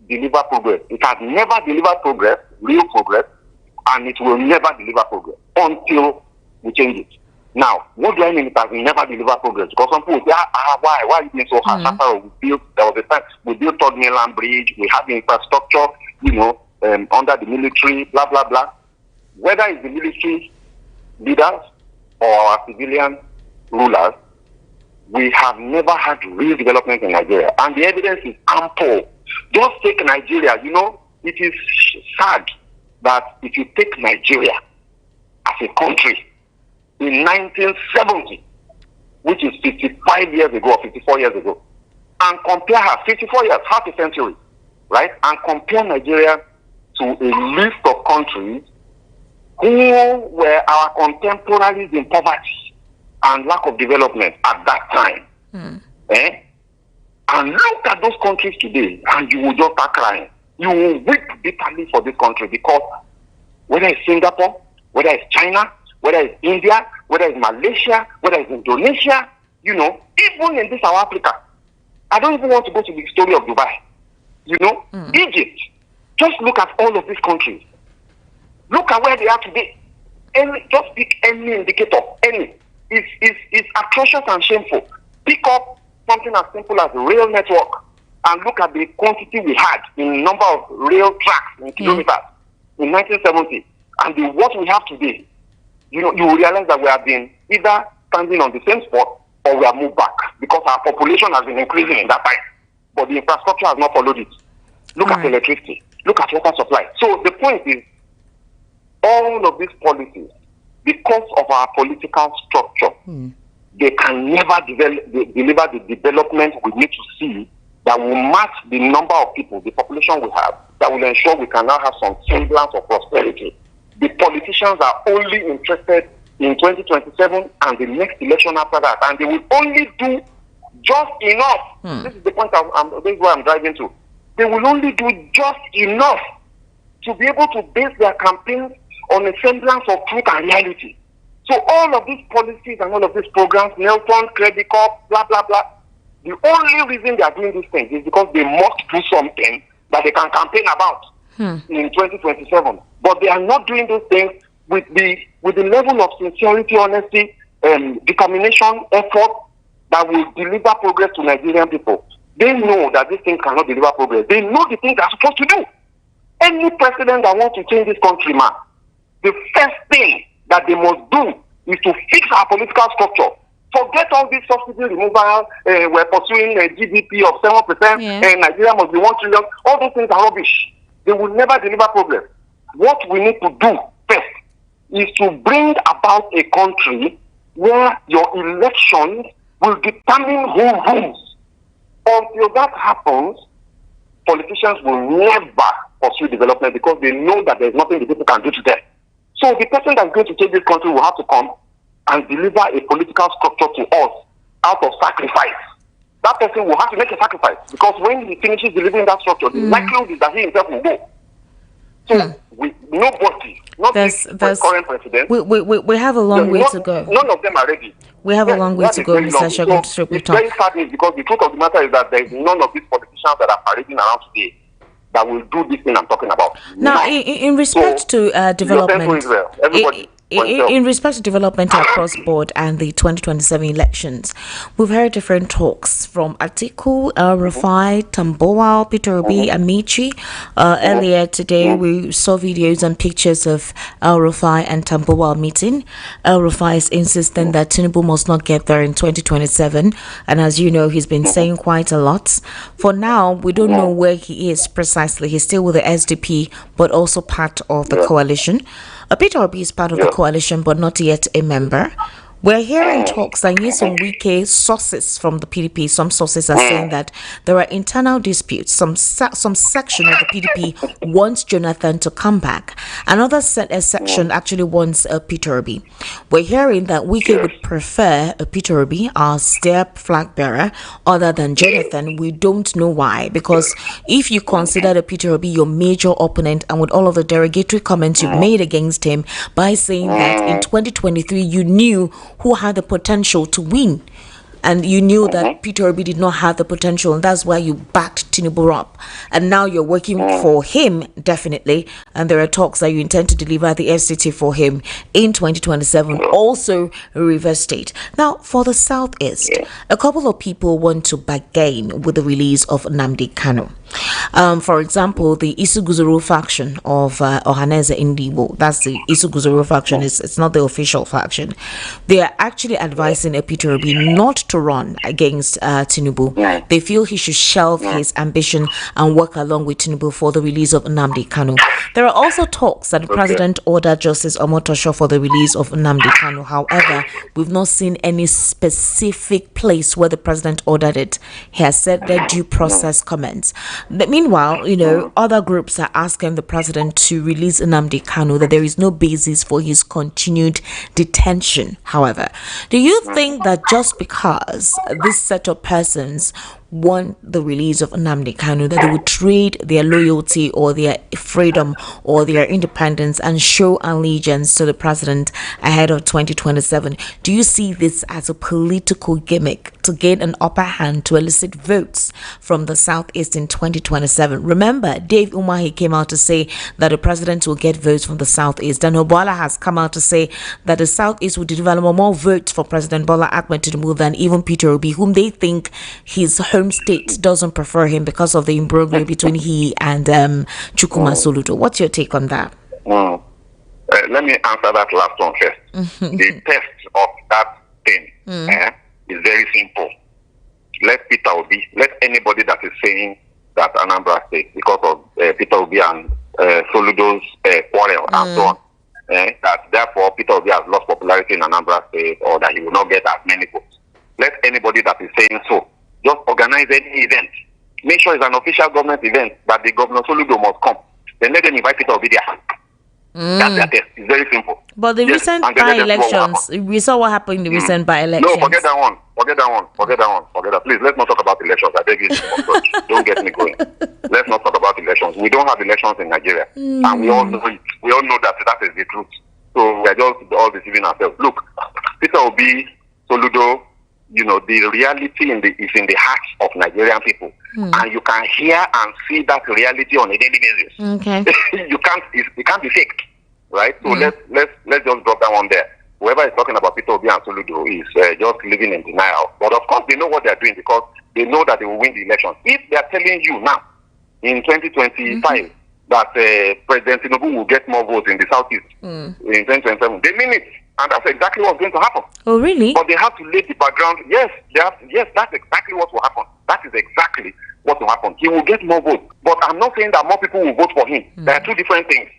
deliver progress. It has never delivered progress, real progress, and it will never deliver progress until we change it. Now, what do I mean it has never delivered progress? Because some people say, why are you being so hard? After there was a time, we built third mainland bridge, we have the infrastructure, under the military, blah, blah, blah. Whether it's the military leaders or our civilian rulers, we have never had real development in Nigeria. And the evidence is ample. Just take Nigeria. It is sad that if you take Nigeria as a country in 1970, which is 55 years ago or 54 years ago, and compare her, 54 years, half a century, right? And compare Nigeria to a list of countries who were our contemporaries in poverty and lack of development at that time. And look at those countries today, and you will just start crying. You will weep bitterly for this country, because whether it's Singapore, whether it's China, whether it's India, whether it's Malaysia, whether it's Indonesia, even in this South Africa, I don't even want to go to the story of Dubai. Egypt. Just look at all of these countries. Look at where they are today. Just pick any indicator, any. It's atrocious and shameful. Pick up something as simple as rail network and look at the quantity we had in number of rail tracks in kilometers in 1970 and what we have today. You will realize that we have been either standing on the same spot or we have moved back, because our population has been increasing in that time, but the infrastructure has not followed it. Look at electricity. Look at water supply. So the point is, all of these policies, because of our political structure, they can never deliver the development we need to see that will match the number of people, the population we have, that will ensure we can now have some semblance of prosperity. The politicians are only interested in 2027 and the next election after that, and they will only do just enough. This is the point this is where I'm driving to. They will only do just enough to be able to base their campaigns on a semblance of truth and reality. So all of these policies and all of these programs, Nelson, Credit Corp, blah, blah, blah, the only reason they are doing these things is because they must do something that they can campaign about in 2027. But they are not doing those things with the level of sincerity, honesty, determination, effort that will deliver progress to Nigerian people. They know that these things cannot deliver progress. They know the things they're supposed to do. Any president that wants to change this country, man, the first thing that they must do is to fix our political structure. Forget all this subsidy removal. We're pursuing a GDP of 7%, and Nigeria must be 1 trillion. All those things are rubbish. They will never deliver progress. What we need to do first is to bring about a country where your elections will determine who rules. Until that happens, politicians will never pursue development, because they know that there's nothing the people can do to them. So the person that's going to take this country will have to come and deliver a political structure to us out of sacrifice. That person will have to make a sacrifice, because when he finishes delivering that structure, the likelihood is that he himself will go. So nobody, not the current president. We have a long way to go. None of them are ready. We have a long way to go, Mr. Shogun. So it's very sad, because the truth of the matter is that there is none of these politicians that are parading around today that will do this thing I'm talking about. Now, in respect to development, in respect to development across board and the 2027 elections, we've heard different talks from Atiku, Rufai, Tambuwal, Peter Obi, Amici. Earlier today, we saw videos and pictures of Rufai and Tambuwal meeting. Rufai is insisting that Tinubu must not get there in 2027, and as you know, he's been saying quite a lot. For now, we don't know where he is precisely. He's still with the SDP, but also part of the coalition. Peter Obi is part of the coalition, but not yet a member. We're hearing talks that some Wike sources from the PDP. Some sources are saying that there are internal disputes. Some section of the PDP wants Jonathan to come back. Another section actually wants Peter Obi. We're hearing that Wike would prefer Peter Obi as their flag bearer other than Jonathan. We don't know why, because if you consider the Peter Obi your major opponent, and with all of the derogatory comments you've made against him by saying that in 2023 you knew who had the potential to win, and you knew that Peter Obi did not have the potential, and that's why you backed Tinubu up, and now you're working for him definitely, and there are talks that you intend to deliver the FCT for him in 2027, also Rivers State. Now, for the Southeast, a couple of people want to bargain with the release of Nnamdi Kanu. For example, the Isuguzuru faction of Ohaneze Indibo, that's the Isuguzuru faction, it's not the official faction. They are actually advising Peter Obi not to run against Tinubu. They feel he should shelve his ambition and work along with Tinubu for the release of Nnamdi Kanu. There are also talks that the president ordered Justice Omotosho for the release of Nnamdi Kanu. However, we've not seen any specific place where the president ordered it. He has said that due process comments. Meanwhile, other groups are asking the president to release Nnamdi Kanu, that there is no basis for his continued detention. However, do you think that just because this set of persons want the release of Nnamdi Kanu, that they would trade their loyalty or their freedom or their independence and show allegiance to the president ahead of 2027? Do you see this as a political gimmick to gain an upper hand to elicit votes from the Southeast in 2027? Remember, Dave Umahi came out to say that the president will get votes from the Southeast. Dan Obala has come out to say that the Southeast will develop more votes for President Bola Ahmed Tinubu than even Peter Obi, whom they think his home state doesn't prefer him because of the imbroglio between he and Chukwuma Soludo. What's your take on that? Let me answer that last one first. The test of that thing is very simple. Let Peter Obi, let anybody that is saying that Anambra State, because of Peter Obi and Soludo's quarrel and so on, that therefore Peter Obi has lost popularity in Anambra State, or that he will not get as many votes. Let anybody that is saying so just organize any event. Make sure it's an official government event, that the Governor Soludo must come. Then let them invite Peter Obi there. That's their test. It's very simple. But the recent by-elections, we saw what happened in the recent by-elections. No, forget that one. Forget that. Please, let's not talk about elections. I beg you. Don't get me going. Let's not talk about elections. We don't have elections in Nigeria. And we all know it. We all know that is the truth. So we are just all deceiving ourselves. Look, Peter Obi, Soludo, the reality is in the hearts of Nigerian people. And you can hear and see that reality on a daily basis. Okay. It can't be faked. Right? So let's just drop that one there. Whoever is talking about Peter Obi and Soludo is just living in denial. But of course they know what they're doing, because they know that they will win the election. If they're telling you now in 2025 that President Tinubu will get more votes in the Southeast in 2027, they mean it. And that's exactly what's going to happen. Oh, really? But they have to lay the background. Yes, that's exactly what will happen. That is exactly what will happen. He will get more votes. But I'm not saying that more people will vote for him. There are two different things.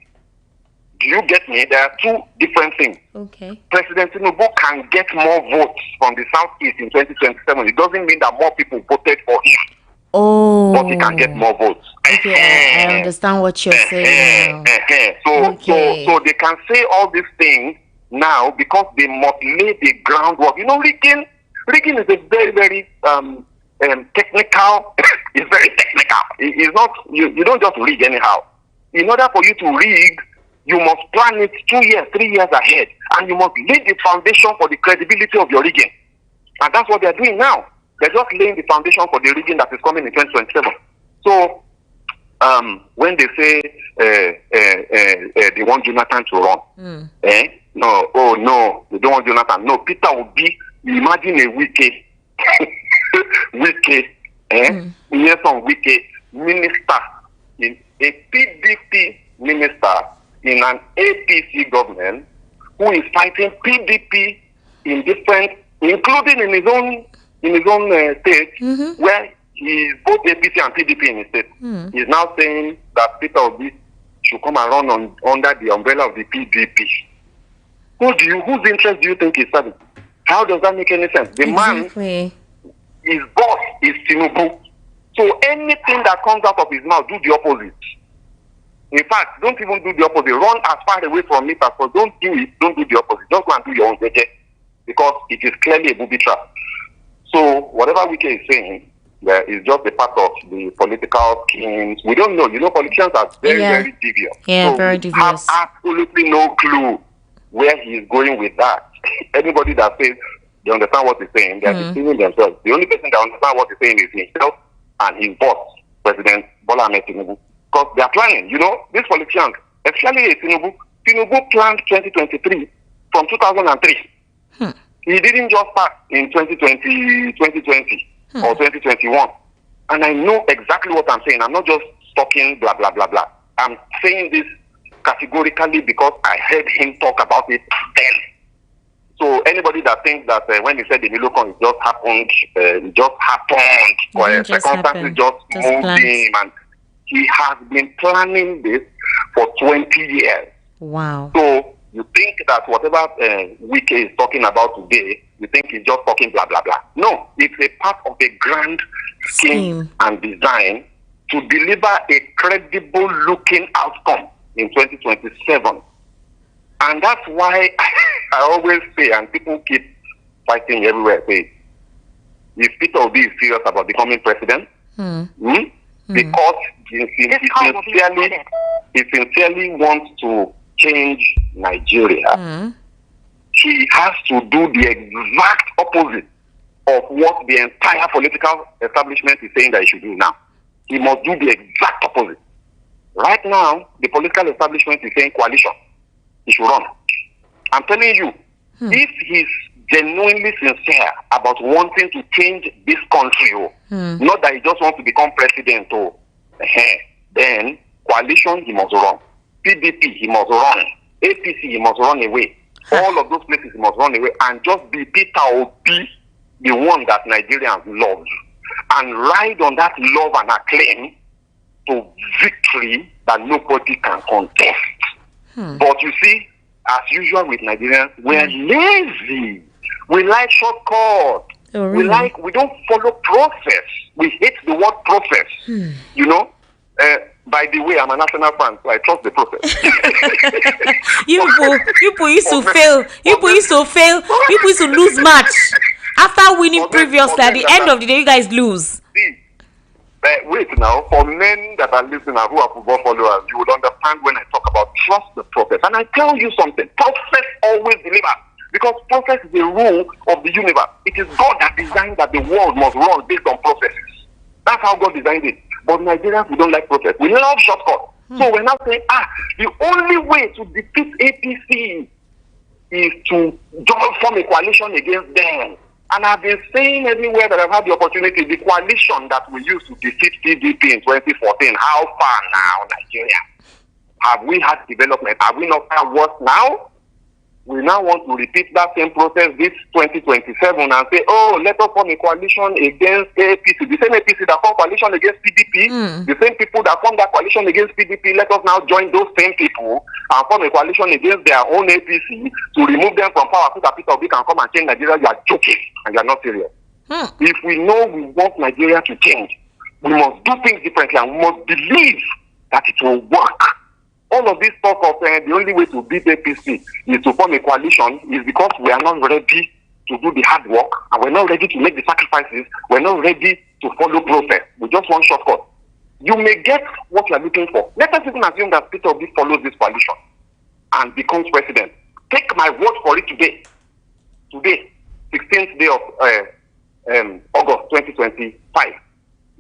Do you get me? There are two different things. Okay. President Tinubu can get more votes from the Southeast in 2027. It doesn't mean that more people voted for him. Oh. But he can get more votes. Okay, I understand what you're saying now. So they can say all these things now because they must lay the groundwork. Rigging is a very, very technical. It's very technical. It's not, you don't just rig anyhow. In order for you to rig, you must plan it 2 years, 3 years ahead. And you must lay the foundation for the credibility of your rigging. And that's what they're doing now. They're just laying the foundation for the rigging that is coming in 2027. So, when they say they want Jonathan to run, no, they don't want Jonathan. No, Peter will be, imagine a Wike, minister, in a PDP minister in an APC government who is fighting PDP in different, including in his own state, where he is both APC and PDP in his state. He's now saying that Peter Obi should come and run under the umbrella of the PDP. Whose interest do you think he's serving? How does that make any sense? The Exactly. man, his boss is Tinubu. So anything that comes out of his mouth, do the opposite. In fact, don't even do the opposite. Run as far away from it as possible. Don't do it. Don't do the opposite. Just go and do your own thing, because it is clearly a booby trap. So whatever Wike is saying, is just a part of the political schemes. We don't know. You know, politicians are very devious. Yeah, so very we have devious. absolutely no clue where he is going with that. Anybody that says they understand what he's saying, they are deceiving themselves. The only person that understands what he's saying is himself and his boss, President Bola Ahmed Tinubu. Because they are planning. You know, these politicians, especially Tinubu planned 2023 from 2003. He didn't just start in 2020 or 2021. And I know exactly what I'm saying. I'm not just talking blah, blah, blah, blah. I'm saying this categorically because I heard him talk about it then. So anybody that thinks that when he said the Milocon, it just happened, or circumstances just moved him, and he has been planning this for 20 years. Wow. So you think that whatever Wike is talking about today, you think he's just talking blah, blah, blah. No, it's a part of a grand scheme and design to deliver a credible looking outcome in 2027. And that's why I always say, and people keep fighting everywhere, say, if Peter Obi is serious about becoming president, because he sincerely wants to change Nigeria, he has to do the exact opposite of what the entire political establishment is saying that he should do now. He must do the exact opposite. Right now, the political establishment is saying coalition. He should run. I'm telling you, if he's genuinely sincere about wanting to change this country, not that he just wants to become president, then coalition, he must run. PDP, he must run. APC, he must run away. All of those places, he must run away and just be Peter Obi, the one that Nigerians love, and ride on that love and acclaim to victory that nobody can contest. But you see, as usual with Nigerians, we're lazy. We like shortcuts. Oh, really? We don't follow process. We hate the word process. You know? By the way, I'm a national fan, so I trust the process. you people used to fail. You used to lose match. After winning previously, at the end of the day, you guys lose. See, wait now, for men that are listening and who are football followers, you would understand when I talk about trust the process. And I tell you something, process always delivers. Because process is the rule of the universe. It is God that designed that the world must run based on processes. That's how God designed it. But Nigerians, we don't like process. We love shortcuts. So we're now saying, the only way to defeat APC is to form a coalition against them. And I've been saying everywhere that I've had the opportunity, the coalition that we used to defeat PDP in 2014, how far now, Nigeria? Have we had development? Have we not had worse now? We now want to repeat that same process this 2027 and say, let us form a coalition against APC. The same APC that formed coalition against PDP, the same people that formed that coalition against PDP, let us now join those same people and form a coalition against their own APC to remove them from power so that Peter Obi can come and change Nigeria. You are joking and you are not serious. If we know we want Nigeria to change, we must do things differently and we must believe that it will work. All of this talk of the only way to beat APC is to form a coalition is because we are not ready to do the hard work and we're not ready to make the sacrifices. We're not ready to follow process. We just want shortcut. You may get what you are looking for. Let us even assume that Peter Obi follows this coalition and becomes president. Take my word for it today. Today, 16th day of August 2025,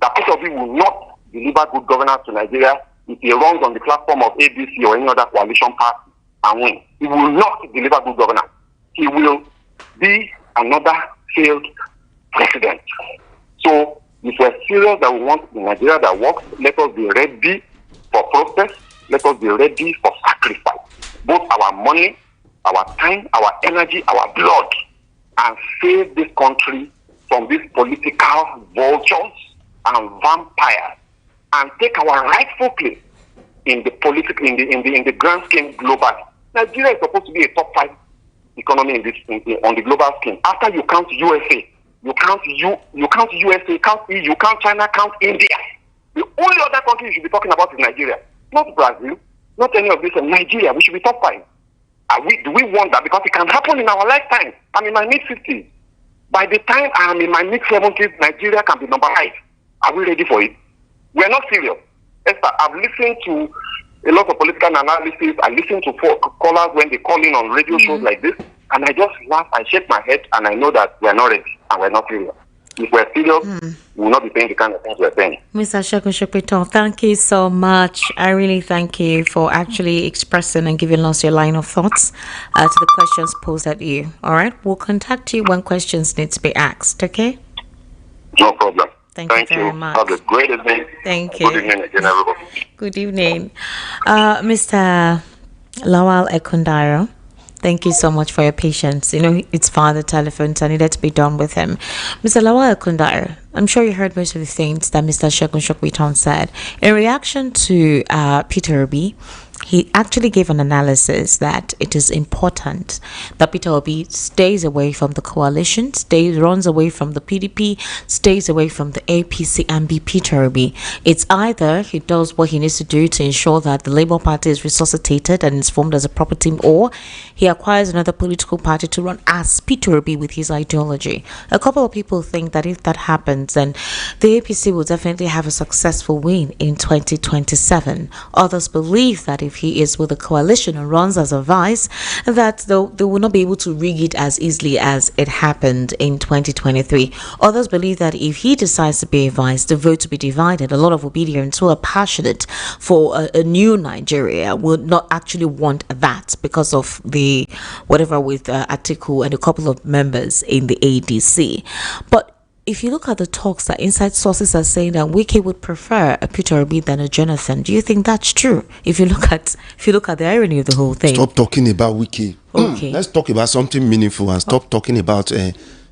that Peter Obi will not deliver good governance to Nigeria if he runs on the platform of ABC or any other coalition party and win. He will not deliver good governance. He will be another failed president. So if we're serious that we want a Nigeria that works, let us be ready for process. Let us be ready for sacrifice. Both our money, our time, our energy, our blood, and save this country from these political vultures and vampires, and take our rightful place in the in the grand scheme globally. Nigeria is supposed to be a top 5 economy on the global scale. After you count USA, you count USA, count EU, count China, count India. The only other country you should be talking about is Nigeria, not Brazil, not any of this. Nigeria, we should be top 5. Do we want that? Because it can happen in our lifetime. I'm in my mid-50s. By the time I'm in my mid-70s, Nigeria can be number 5. Are we ready for it? We're not serious. Esther, I've listened to a lot of political analysis. I listen to callers when they call in on radio shows like this, and I just laugh, I shake my head, and I know that we're not ready and we're not serious. If we're serious, we will not be paying the kind of things we're paying. Mr. Segun Sopeto, thank you so much. I really thank you for actually expressing and giving us your line of thoughts to the questions posed at you. All right, we'll contact you when questions need to be asked, okay? No problem. Thank you very much. Have a great evening. Thank you. Good evening again, everybody. Good evening. Mr. Lawal Ekundaro, thank you so much for your patience. You know, it's far the telephone, so I needed to be done with him. Mr. Lawal Ekundaro, I'm sure you heard most of the things that Mr. Segun Sopeto said. In reaction to Peter Obi, he actually gave an analysis that it is important that Peter Obi stays away from the coalition, runs away from the PDP, stays away from the APC and be Peter Obi. It's either he does what he needs to do to ensure that the Labour Party is resuscitated and is formed as a proper team, or he acquires another political party to run as Peter Obi with his ideology. A couple of people think that if that happens, then the APC will definitely have a successful win in 2027. Others believe that if he is with a coalition and runs as a vice, that they will not be able to rig it as easily as it happened in 2023. Others believe that if he decides to be a vice, the vote will be divided. A lot of Obedients who are passionate for a new Nigeria would not actually want that because of the whatever with Atiku and a couple of members in the ADC. But if you look at the talks that inside sources are saying that Wike would prefer a Peter Obi than a Jonathan, do you think that's true? If you look at the irony of the whole thing. Stop talking about Wike. Okay. Let's talk about something meaningful and stop talking about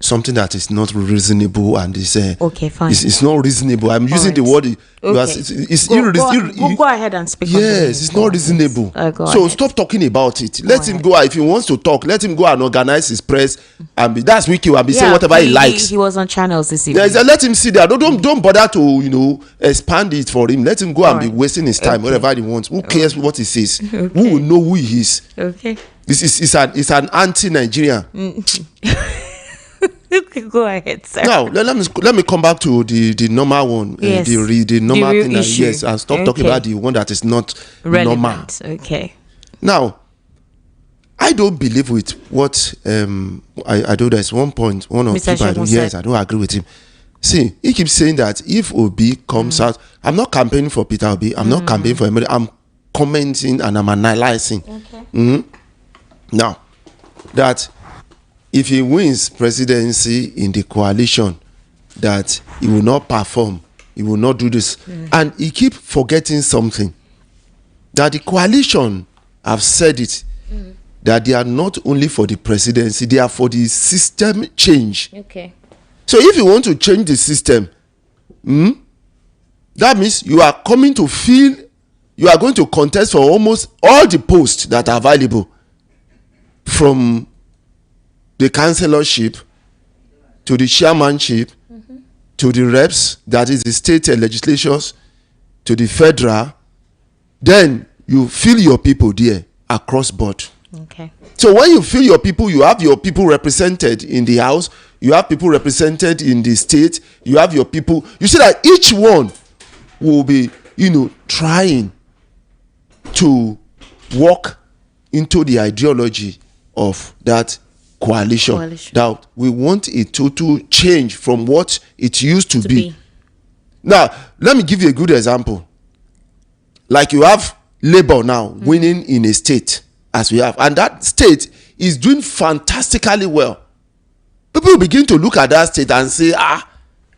something that is not reasonable and is okay, fine. It's not reasonable. I'm using the word. Go ahead and speak. Yes, it's not reasonable. So stop talking about it. Let him go. If he wants to talk, let him go and organize his press. And that's Wiki will be saying whatever he likes. He was on channels this evening. Yeah, let him sit there. Don't bother to expand it for him. Let him go and be wasting his time whatever he wants. Who cares what he says? Who will know who he is? Okay. It's an anti-Nigerian. Go ahead, sir. Now let me come back to the normal one. Yes. The normal the thing. Yes, and stop talking about the one that is not relevant. Normal. Okay. Now, I don't believe with what I do. There's one point, one or two. Yes, I don't agree with him. See, he keeps saying that if Obi comes out, I'm not campaigning for Peter Obi. I'm not campaigning for anybody. I'm commenting and I'm analyzing. Okay. Now, that if he wins presidency in the coalition, that he will not perform, he will not do this. And he keep forgetting something. That the coalition have said it, that they are not only for the presidency, they are for the system change. Okay. So if you want to change the system, that means you are coming to feel, you are going to contest for almost all the posts that are available, from the councillorship to the chairmanship to the reps, that is the state legislatures, to the federal. Then you feel your people there across board. Okay. So when you feel your people, you have your people represented in the house, you have people represented in the state, you have your people. You see that each one will be, trying to walk into the ideology of that coalition. That we want a total change from what it used to be. Now, let me give you a good example. Like you have Labour now winning in a state, as we have, and that state is doing fantastically well. People begin to look at that state and say,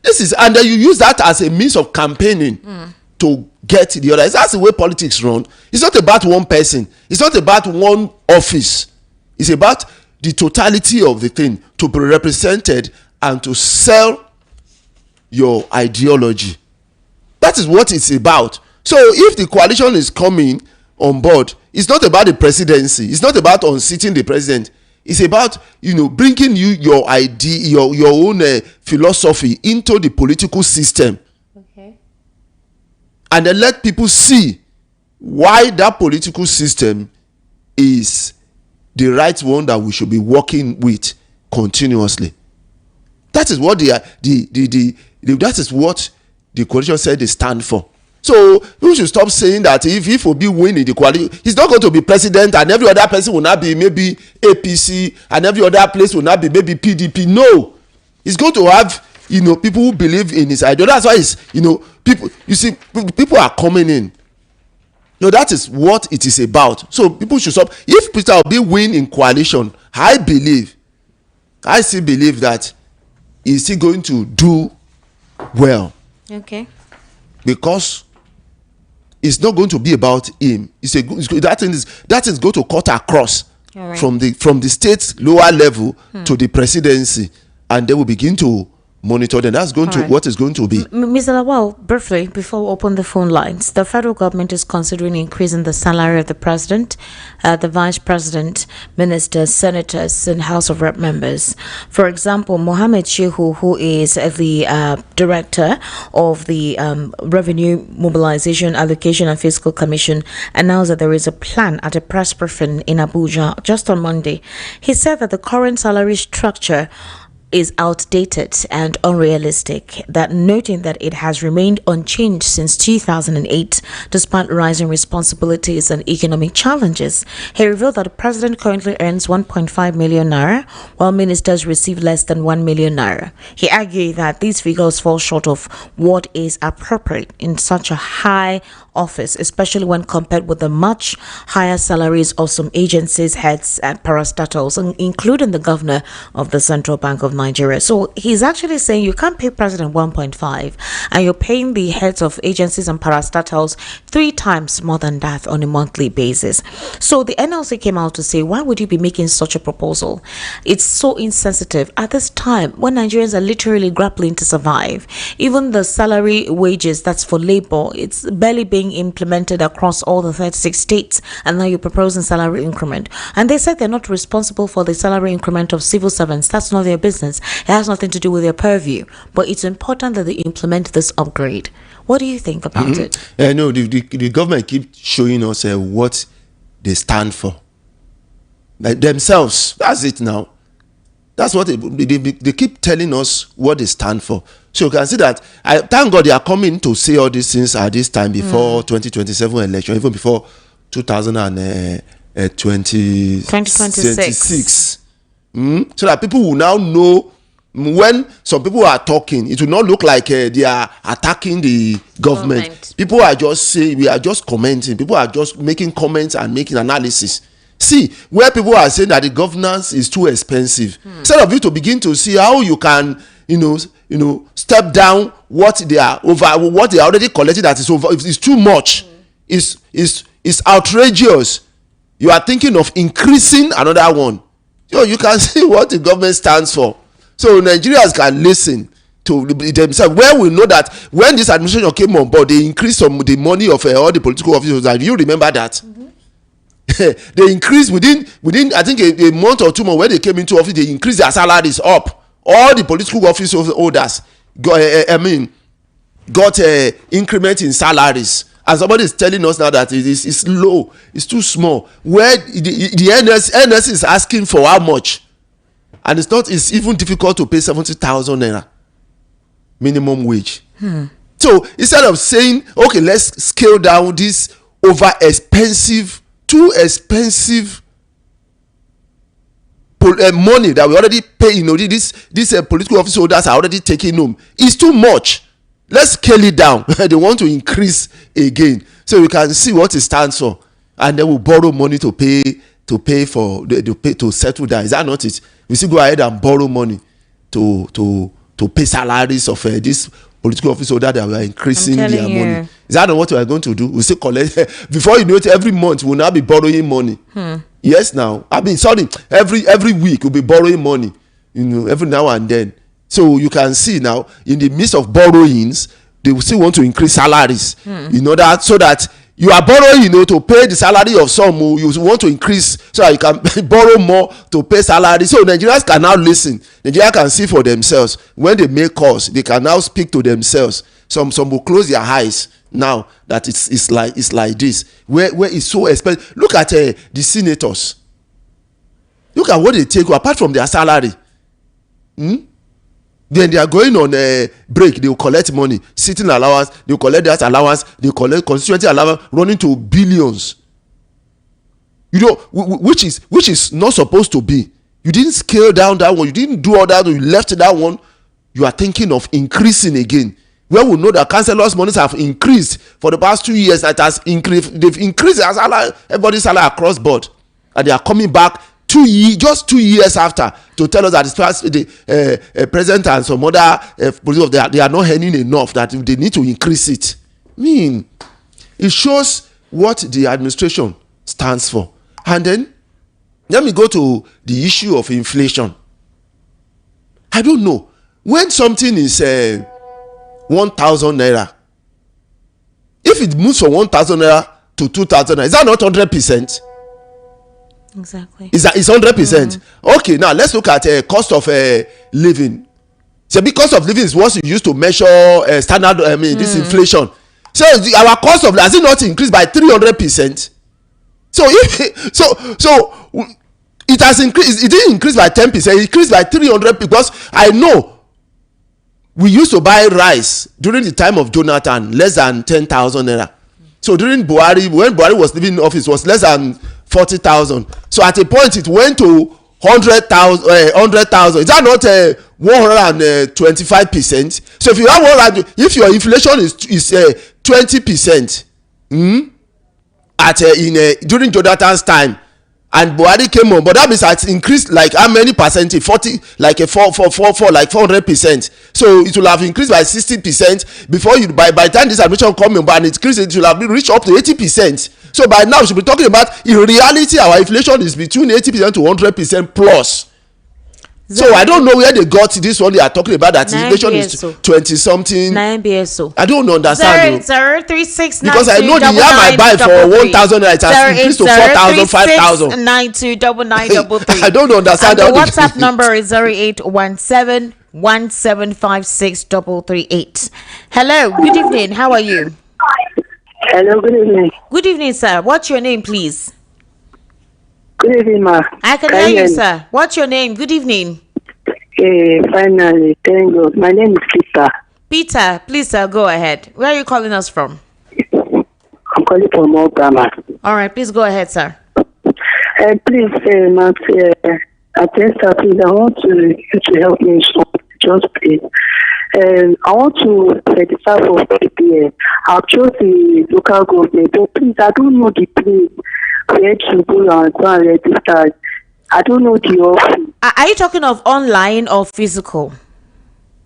this is, and then you use that as a means of campaigning to get the other. That's the way politics run. It's not about one person. It's not about one office. It's about the totality of the thing to be represented and to sell your ideology. That is what it's about. So if the coalition is coming on board, it's not about the presidency. It's not about unseating the president. It's about, bringing you your idea, your own philosophy into the political system. Okay. And then let people see why that political system is the right one that we should be working with continuously. That is what that is what the coalition said they stand for. So we should stop saying that if Obi win in the coalition, he's not going to be president, and every other person will not be maybe APC, and every other place will not be maybe PDP. No, he's going to have people who believe in his idea. That's why it's people are coming in. No, that is what it is about. So people should stop. If Peter Obi win in coalition, I still believe that he's still going to do well. Okay. Because it's not going to be about him. That is going to cut across from the state lower level to the presidency, and they will begin to monitor them. That's what is going to be. Mr. Lawal, briefly, before we open the phone lines, the federal government is considering increasing the salary of the president, the vice president, ministers, senators, and House of Rep members. For example, Mohammed Shehu, who is the director of the Revenue Mobilization, Allocation and Fiscal Commission, announced that there is a plan at a press briefing in Abuja just on Monday. He said that the current salary structure is outdated and unrealistic, that noting that it has remained unchanged since 2008 despite rising responsibilities and economic challenges. He revealed that the president currently earns 1.5 million naira while ministers receive less than 1 million naira. He argued that these figures fall short of what is appropriate in such a high office, especially when compared with the much higher salaries of some agencies, heads and parastatals, including the governor of the Central Bank of Nigeria. So he's actually saying you can't pay president 1.5 and you're paying the heads of agencies and parastatals 3 times more than that on a monthly basis. So the NLC came out to say, why would you be making such a proposal? It's so insensitive at this time when Nigerians are literally grappling to survive. Even the salary wages that's for labor, it's barely being implemented across all the 36 states, and now you're proposing salary increment. And they said they're not responsible for the salary increment of civil servants. That's not their business. It has nothing to do with their purview. But it's important that they implement this upgrade. What do you think about it? No, the government keep showing us what they stand for. Like themselves. That's it now. That's what they keep telling us what they stand for. So you can see that. Thank God they are coming to say all these things at this time before 2027 election, even before 2026. So that people will now know when some people are talking, it will not look like they are attacking the government. People are just saying, we are just commenting. People are just making comments and making analysis. See, where people are saying that the governance is too expensive, instead of you to begin to see how you can, step down what they are already collecting, that is over, if it's too much, is outrageous. You are thinking of increasing another one. You can see what the government stands for. So Nigerians can listen to themselves. Where we know that when this administration came on board, they increased the money of all the political officers. Do you remember that? They increased within I think a month or 2 months when they came into office, they increased their salaries up. All the political office holders got increment in salaries. And somebody is telling us now that it's low, it's too small. Where the NS is asking for how much? And it's even difficult to pay 70,000 naira minimum wage. So instead of saying, okay, let's scale down this too expensive money that we already pay, these political office holders are already taking home, it's too much. Let's scale it down. They want to increase again, so you can see what it stands for, and they will borrow money to settle down. Is that not it? We still go ahead and borrow money to pay salaries of this political office holder that we are increasing their money. Is that not what we are going to do? We still collect before you know it, every month we'll now be borrowing money. Yes, now every week we'll be borrowing money, every now and then. So you can see now, in the midst of borrowings, they will still want to increase salaries in order so that you are borrowing, to pay the salary of some. You want to increase so that you can borrow more to pay salary. So Nigerians can now listen. Nigerians can see for themselves. When they make calls, they can now speak to themselves. Some will close their eyes now that it's like this. Where it's so expensive. Look at the senators. Look at what they take apart from their salary. Then they are going on a break. They will collect money, sitting allowance. They will collect that allowance. They will collect constituency allowance, running to billions. Which is not supposed to be. You didn't scale down that one. You didn't do all that. You left that one. You are thinking of increasing again. Where we know that councillors' monies have increased for the past 2 years. That has increased. They've increased their salary, everybody's salary across board, and they are coming back just 2 years after to tell us that the president and some other they are not earning enough, that they need to increase it. It shows what the administration stands for. And then let me go to the issue of inflation. I don't know when something is 1,000 naira. If it moves from 1,000 naira to 2,000 naira, is that not 100%? Exactly. It's 100%. Okay, now let's look at cost of living. So the cost of living is what you use to measure standard. This inflation. So our cost of has it not increased by 300%? So it has increased. It didn't increase by 10%. It increased by 300 because I know we used to buy rice during the time of Jonathan less than 10,000 naira. So during Buhari, when Buhari was leaving office, was less than 40,000. So at a point it went to 100,000. Is that not 125%? So if you have if your inflation is 20%, during Jonathan's time, and Buhari came on, but that means it's increased like how many percent? 40, like a 400%. So it will have increased by 60% before you by the time this admission come in, but it increased, it will have reached up to 80%. So by now we should be talking about, in reality, our inflation is between 80% to 100% plus. So I don't know where they got this one they are talking about, that inflation is 20 something. 9 BSO. I don't understand. 03692 because I know the yam I buy for 1,000 it has increased to 4,000, 5,000. 929933. I don't understand. And the WhatsApp number is 0817-1756338. Hello, good evening. How are you? Hello, good evening. Good evening, sir. What's your name, please? Good evening, ma. I can hear you, sir. What's your name? Good evening. Finally, thank God. My name is Peter. Peter, please, sir, go ahead. Where are you calling us from? I'm calling from Alabama. All right, please go ahead, sir. Please, ma, please, I want you to help me. Just please. I want to certify for PPN. I've chosen the local government, but please, I don't know the place where to go and register. I don't know the office. Are you talking of online or physical?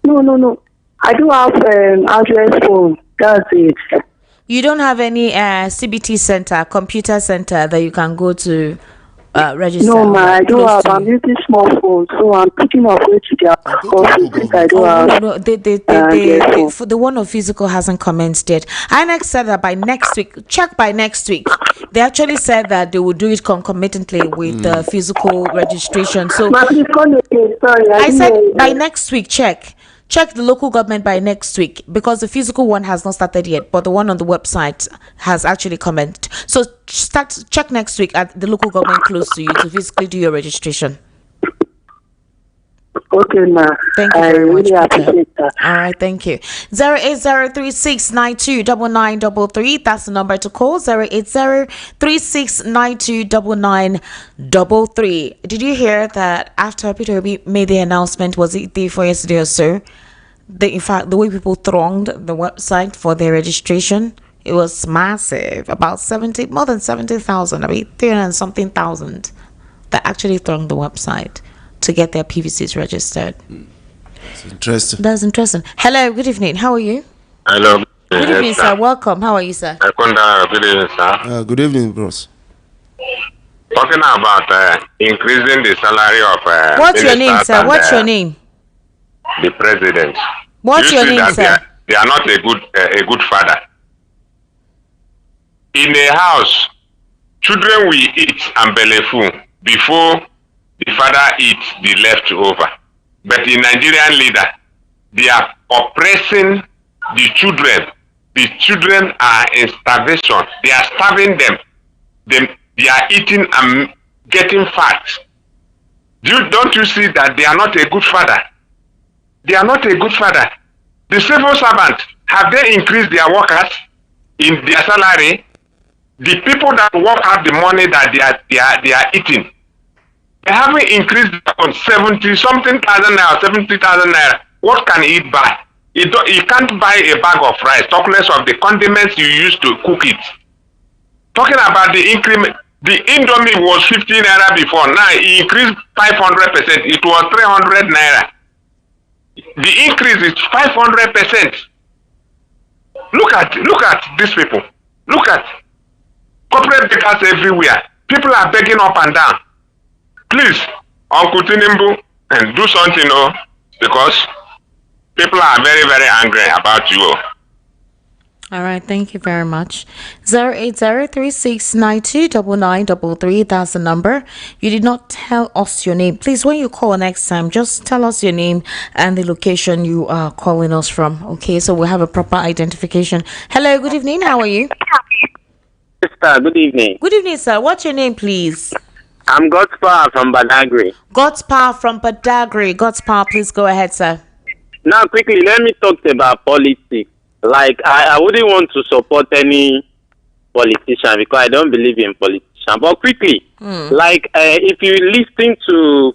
No. I do have address phone. That's it. You don't have any CBT center, computer center that you can go to register? No, ma, I do have. I'm using small phone, so I'm picking up way to their office. I do have. No. For the one of physical hasn't commenced yet. INEC said that by next week, check by next week. They actually said that they will do it concomitantly with the physical registration. So, ma, please call me again. Sorry, I said by next week, check the local government by next week, because the physical one has not started yet, but the one on the website has actually commenced. So check next week at the local government close to you to physically do your registration. Okay, ma. Thank you very much. Really appreciate that. All right, thank you. 08036929933. That's the number to call. 08036929933. Did you hear that after Peter Obi made the announcement, was it day before yesterday or so? In fact, the way people thronged the website for their registration, it was massive. About more than 70,000, 300 and something thousand that actually thronged the website to get their PVCs registered. That's interesting. That's interesting. Hello, good evening. How are you? Hello. Good evening, sir. Welcome. How are you, sir? Good evening, sir. Good evening, bros. Talking about increasing the salary of what's your name, sir? What's your name? The president. What's your name, sir? They are not a good father. in a house, children will eat and belly full before the father eats the leftover. But in Nigerian leader, they are oppressing the children. The children are in starvation. They are starving them. They are eating and getting fat. Don't you see that they are not a good father? They are not a good father. The civil servants, have they increased their workers in their salary? The people that work have the money that they are eating. They haven't increased on 70-something thousand naira, 70,000 naira. What can he buy? He can't buy a bag of rice, talk less of the condiments you use to cook it. Talking about the increment, the Indomie was 15 naira before. Now he increased 500%. It was 300 naira. The increase is 500%. Look at these people. Look at corporate beggars everywhere. People are begging up and down. Please, Uncle Tinimbu, and do something, because people are very, very angry about you. All right, thank you very much. 08036929933. That's the number. You did not tell us your name. Please, when you call next time, just tell us your name and the location you are calling us from. Okay, so we'll have a proper identification. Hello, good evening. How are you? Sister, good evening. Good evening, sir. What's your name, please? I'm God's Power from Badagry. God's Power from Badagry. God's Power, please go ahead, sir. Now, quickly, let me talk about politics. Like, I wouldn't want to support any politician because I don't believe in politicians. But quickly, if you listen to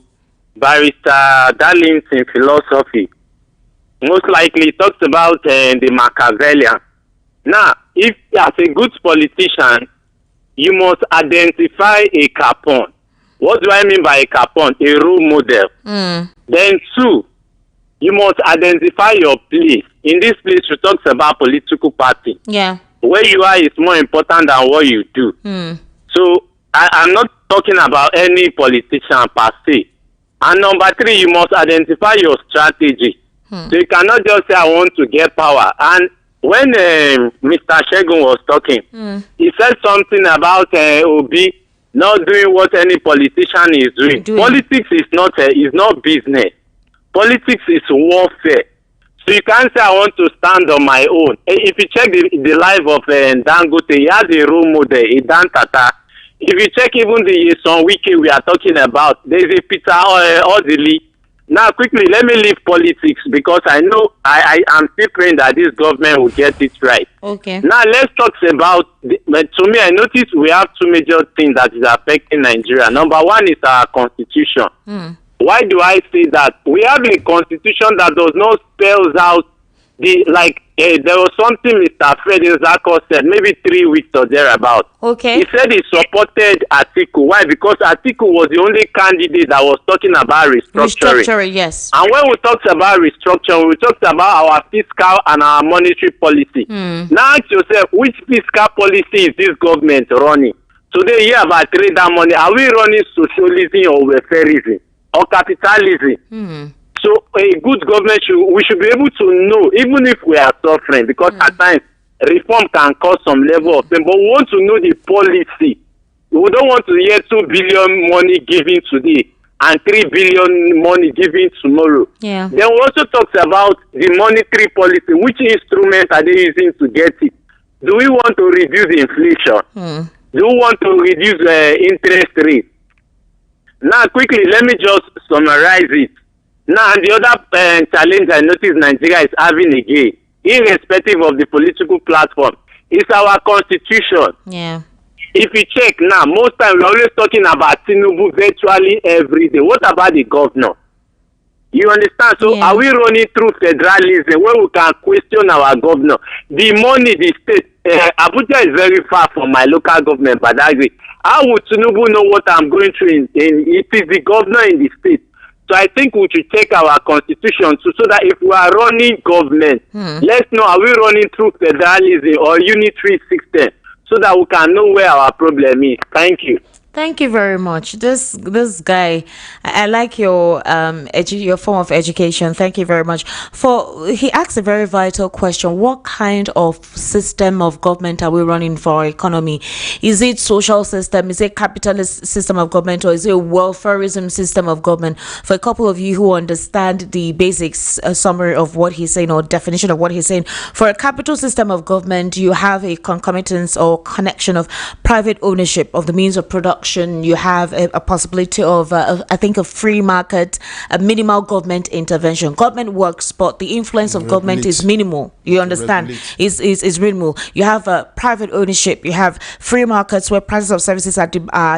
Barrister Darlington philosophy, most likely he talks about the Machiavellian. Now, if as a good politician, you must identify a capon. What do I mean by a capon? A role model. Then 2, you must identify your place. In this place, we talk about political party. Yeah. Where you are is more important than what you do. So I'm not talking about any politician per se. And number 3, you must identify your strategy. So you cannot just say, I want to get power. And when Mr. Shegun was talking, he said something about Obi not doing what any politician is doing. Politics is not business. Politics is warfare. So you can't say I want to stand on my own. If you check the life of Dangote, he has a role model, a Dan Tata. If you check even the Son Wiki we are talking about, there's a Peter Odili. Now, quickly, let me leave politics because I know I am still praying that this government will get it right. Okay. Now, let's talk about, to me, I noticed we have 2 major things that is affecting Nigeria. Number 1 is our constitution. Why do I say that? We have a constitution that does not spell out there was something Mr. Fred Zako said maybe 3 weeks or thereabout. Okay. He said he supported Atiku. Why? Because Atiku was the only candidate that was talking about restructuring. Restructuring, yes. And when we talked about restructuring, we talked about our fiscal and our monetary policy. Now ask yourself, which fiscal policy is this government running? Today, you hear about trader money. Are we running socialism or welfareism or capitalism? So a good government we should be able to know, even if we are suffering, because at times reform can cause some level of pain, but we want to know the policy. We don't want to hear 2 billion money given today and 3 billion money given tomorrow. Yeah. Then we also talked about the monetary policy. Which instrument are they using to get it? Do we want to reduce inflation? Do we want to reduce interest rate? Now, quickly, let me just summarize it. Now, the other challenge I notice Nigeria is having again, irrespective of the political platform, is our constitution. Yeah. If you check now, most times we're always talking about Tinubu virtually every day. What about the governor? You understand? So are we running through federalism where we can question our governor? The money, the state, Abuja is very far from my local government, but I agree. How would Tinubu know what I'm going through it is the governor in the state. So I think we should check our constitution so that if we are running government, let's know, are we running through federalism or unitary system so that we can know where our problem is. Thank you. Thank you very much. This guy, I like your your form of education. Thank you very much. For he asked a very vital question: what kind of system of government are we running for our economy? Is it social system? Is it capitalist system of government, or is it a welfareism system of government? For a couple of you who understand the basics, summary of what he's saying or definition of what he's saying, for a capital system of government, you have a concomitance or connection of private ownership of the means of production. You have a possibility of I think a free market, a minimal government intervention. Government works, but the influence of government is minimal. You understand? Is minimal. You have private ownership. You have free markets where prices of services are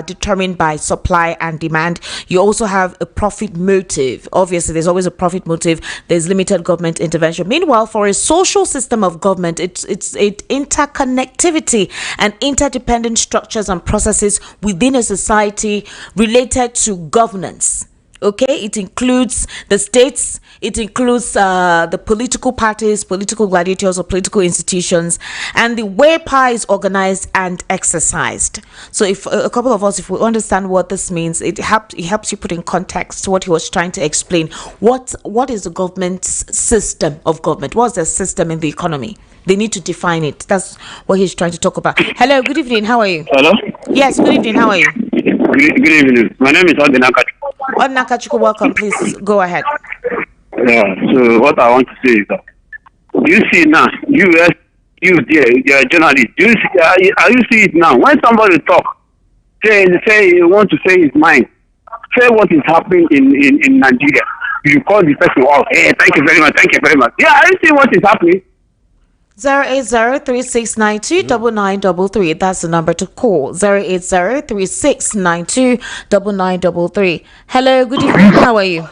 determined by supply and demand. You also have a profit motive. Obviously, there's always a profit motive. There's limited government intervention. Meanwhile, for a social system of government, it's interconnectivity and interdependent structures and processes within a society related to governance. Okay, it includes the states, it includes the political parties, political gladiators, or political institutions, and the way power is organized and exercised. So, if a couple of us, if we understand what this means, it helps you put in context what he was trying to explain. What is the government's system of government? What's the system in the economy? They need to define it. That's what he's trying to talk about. Hello, good evening. How are you? Hello? Yes, good evening. How are you? Good evening. My name is Odinakachu. Odinakachu, welcome. Please go ahead. Yeah, so what I want to say is that, you see now, you there, you're a journalist. Are you see it now? When somebody talk, say you want to say his mind, say what is happening in Nigeria. You call the person, oh, hey, thank you very much. Yeah, are you see what is happening? 08036929933. That's the number to call. 08036929933. Hello, good evening. How are you?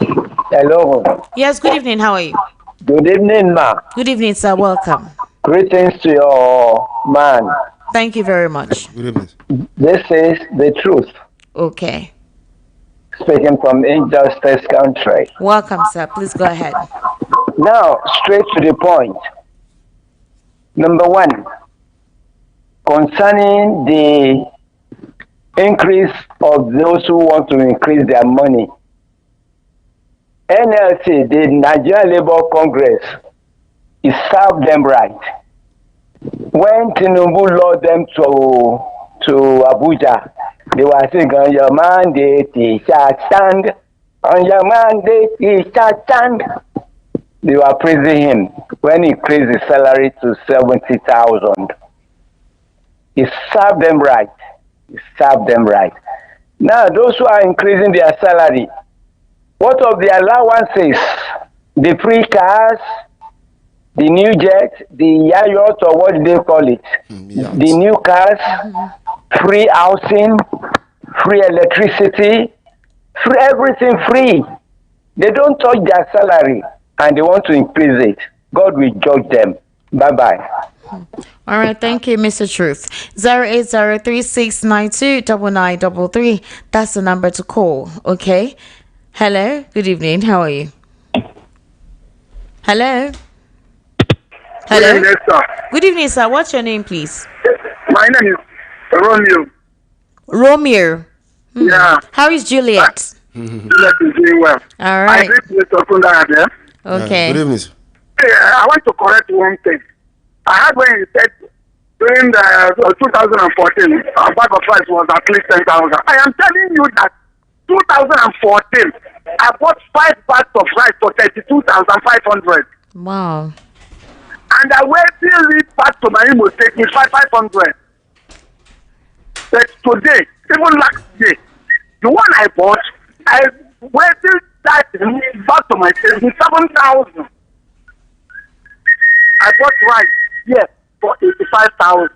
Hello. Yes, good evening. How are you? Good evening, ma. Good evening, sir. Welcome. Greetings to your man. Thank you very much. Good evening. This is the truth. Okay. Speaking from Injustice Country. Welcome, sir. Please go ahead. Now, straight to the point. Number one, concerning the increase of those who want to increase their money. NLC, the Nigerian Labour Congress, it served them right. When Tinubu lured them to Abuja, they were saying, on your mandate, he shall stand. On your mandate, he shall stand. They were praising him when he increased his salary to 70,000. He served them right. Now, those who are increasing their salary, what of the allowances, the free cars, the new jet, the yacht, or what do they call it? Yes. The new cars, free housing, free electricity, free everything free. They don't touch their salary and they want to increase it. God will judge them. Bye-bye. All right, thank you, Mr. Truth. 08036929933. That's the number to call. Okay. Hello, good evening. How are you? Hello. Good evening, sir. Good evening, sir. What's your name, please? My name is Romeo. Romeo. Yeah. How is Juliet? Juliet is doing well. All right. I greet Mr. Kunda there. Okay. Good evening. I want to correct one thing. I heard when you said during the 2014, our bag of rice was at least 10,000. I am telling you that 2014, I bought 5 bags of rice for 32,500. Wow. And I waited it back to my Imo State with 500. But today, even last year, the one I bought, I waited that back to my state with 7,000. I bought rice here for 85,000.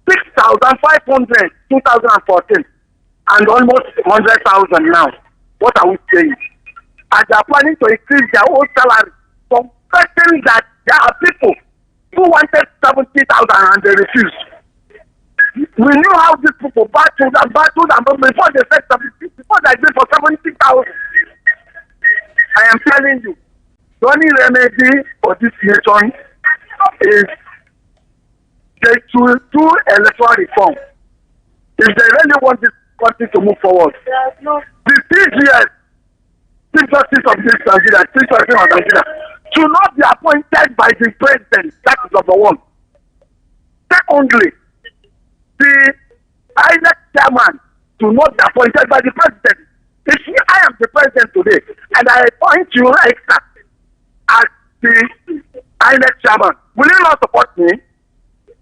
6,500 2014 and almost 100,000 now. What are we saying? And they are planning to increase their own salary, forgetting that there are people who wanted 70,000 and they refused. We knew how these people battled and before they said 70, before they did for 70,000. I am telling you, the only remedy for this nation is they to do electoral reform if they really want this country to move forward, the CGS, Chief Justice of this Nigeria, Chief Justice of Nigeria, should not be appointed by the president. That is number one. Secondly, the INEC chairman should not be appointed by the president. If I am the president today and I appoint you extra as the INEC chairman, will you not support me?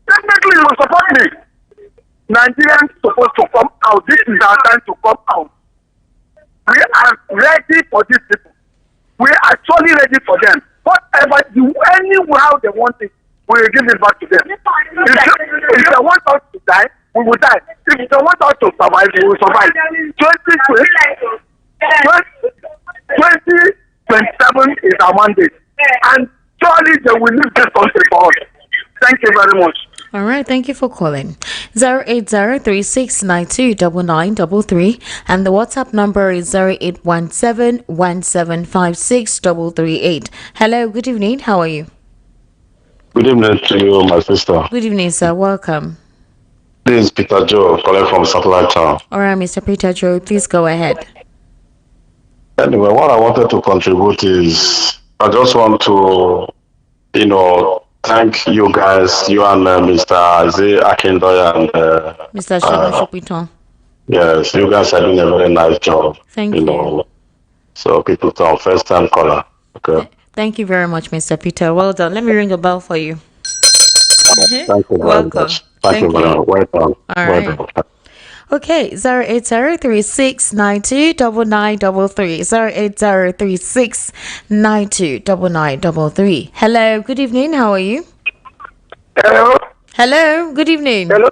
Definitely you will support me. Nigerians supposed to come out. This is our time to come out. We are ready for these people. We are actually ready for them. Whatever, anyhow they want it, we will give it back to them. If they want us to die, we will die. If they want us to survive, we will survive. 2027 is our mandate. And surely they will leave this country for us. Thank you very much. All right, thank you for calling. 08036929933 and the WhatsApp number is 0817175638. Hello, good evening. How are you? Good evening to you, my sister. Good evening, sir. Welcome. This is Peter Joe calling from Satellite Town. All right, Mr. Peter Joe, please go ahead. Anyway, what I wanted to contribute is I just want to, thank you guys, you and Mr. Isaiah Akindoya and Mr. Shopiton. Yes, you guys are doing a very nice job. Thank you. So people turn first time caller. Okay. Thank you very much, Mr. Peter. Well done. Let me ring a bell for you. Thank you very much. Thank you very much. Well done. All right. Okay, 08036929933. 08036929933. Hello, good evening. How are you? Hello. Hello, good evening. Hello.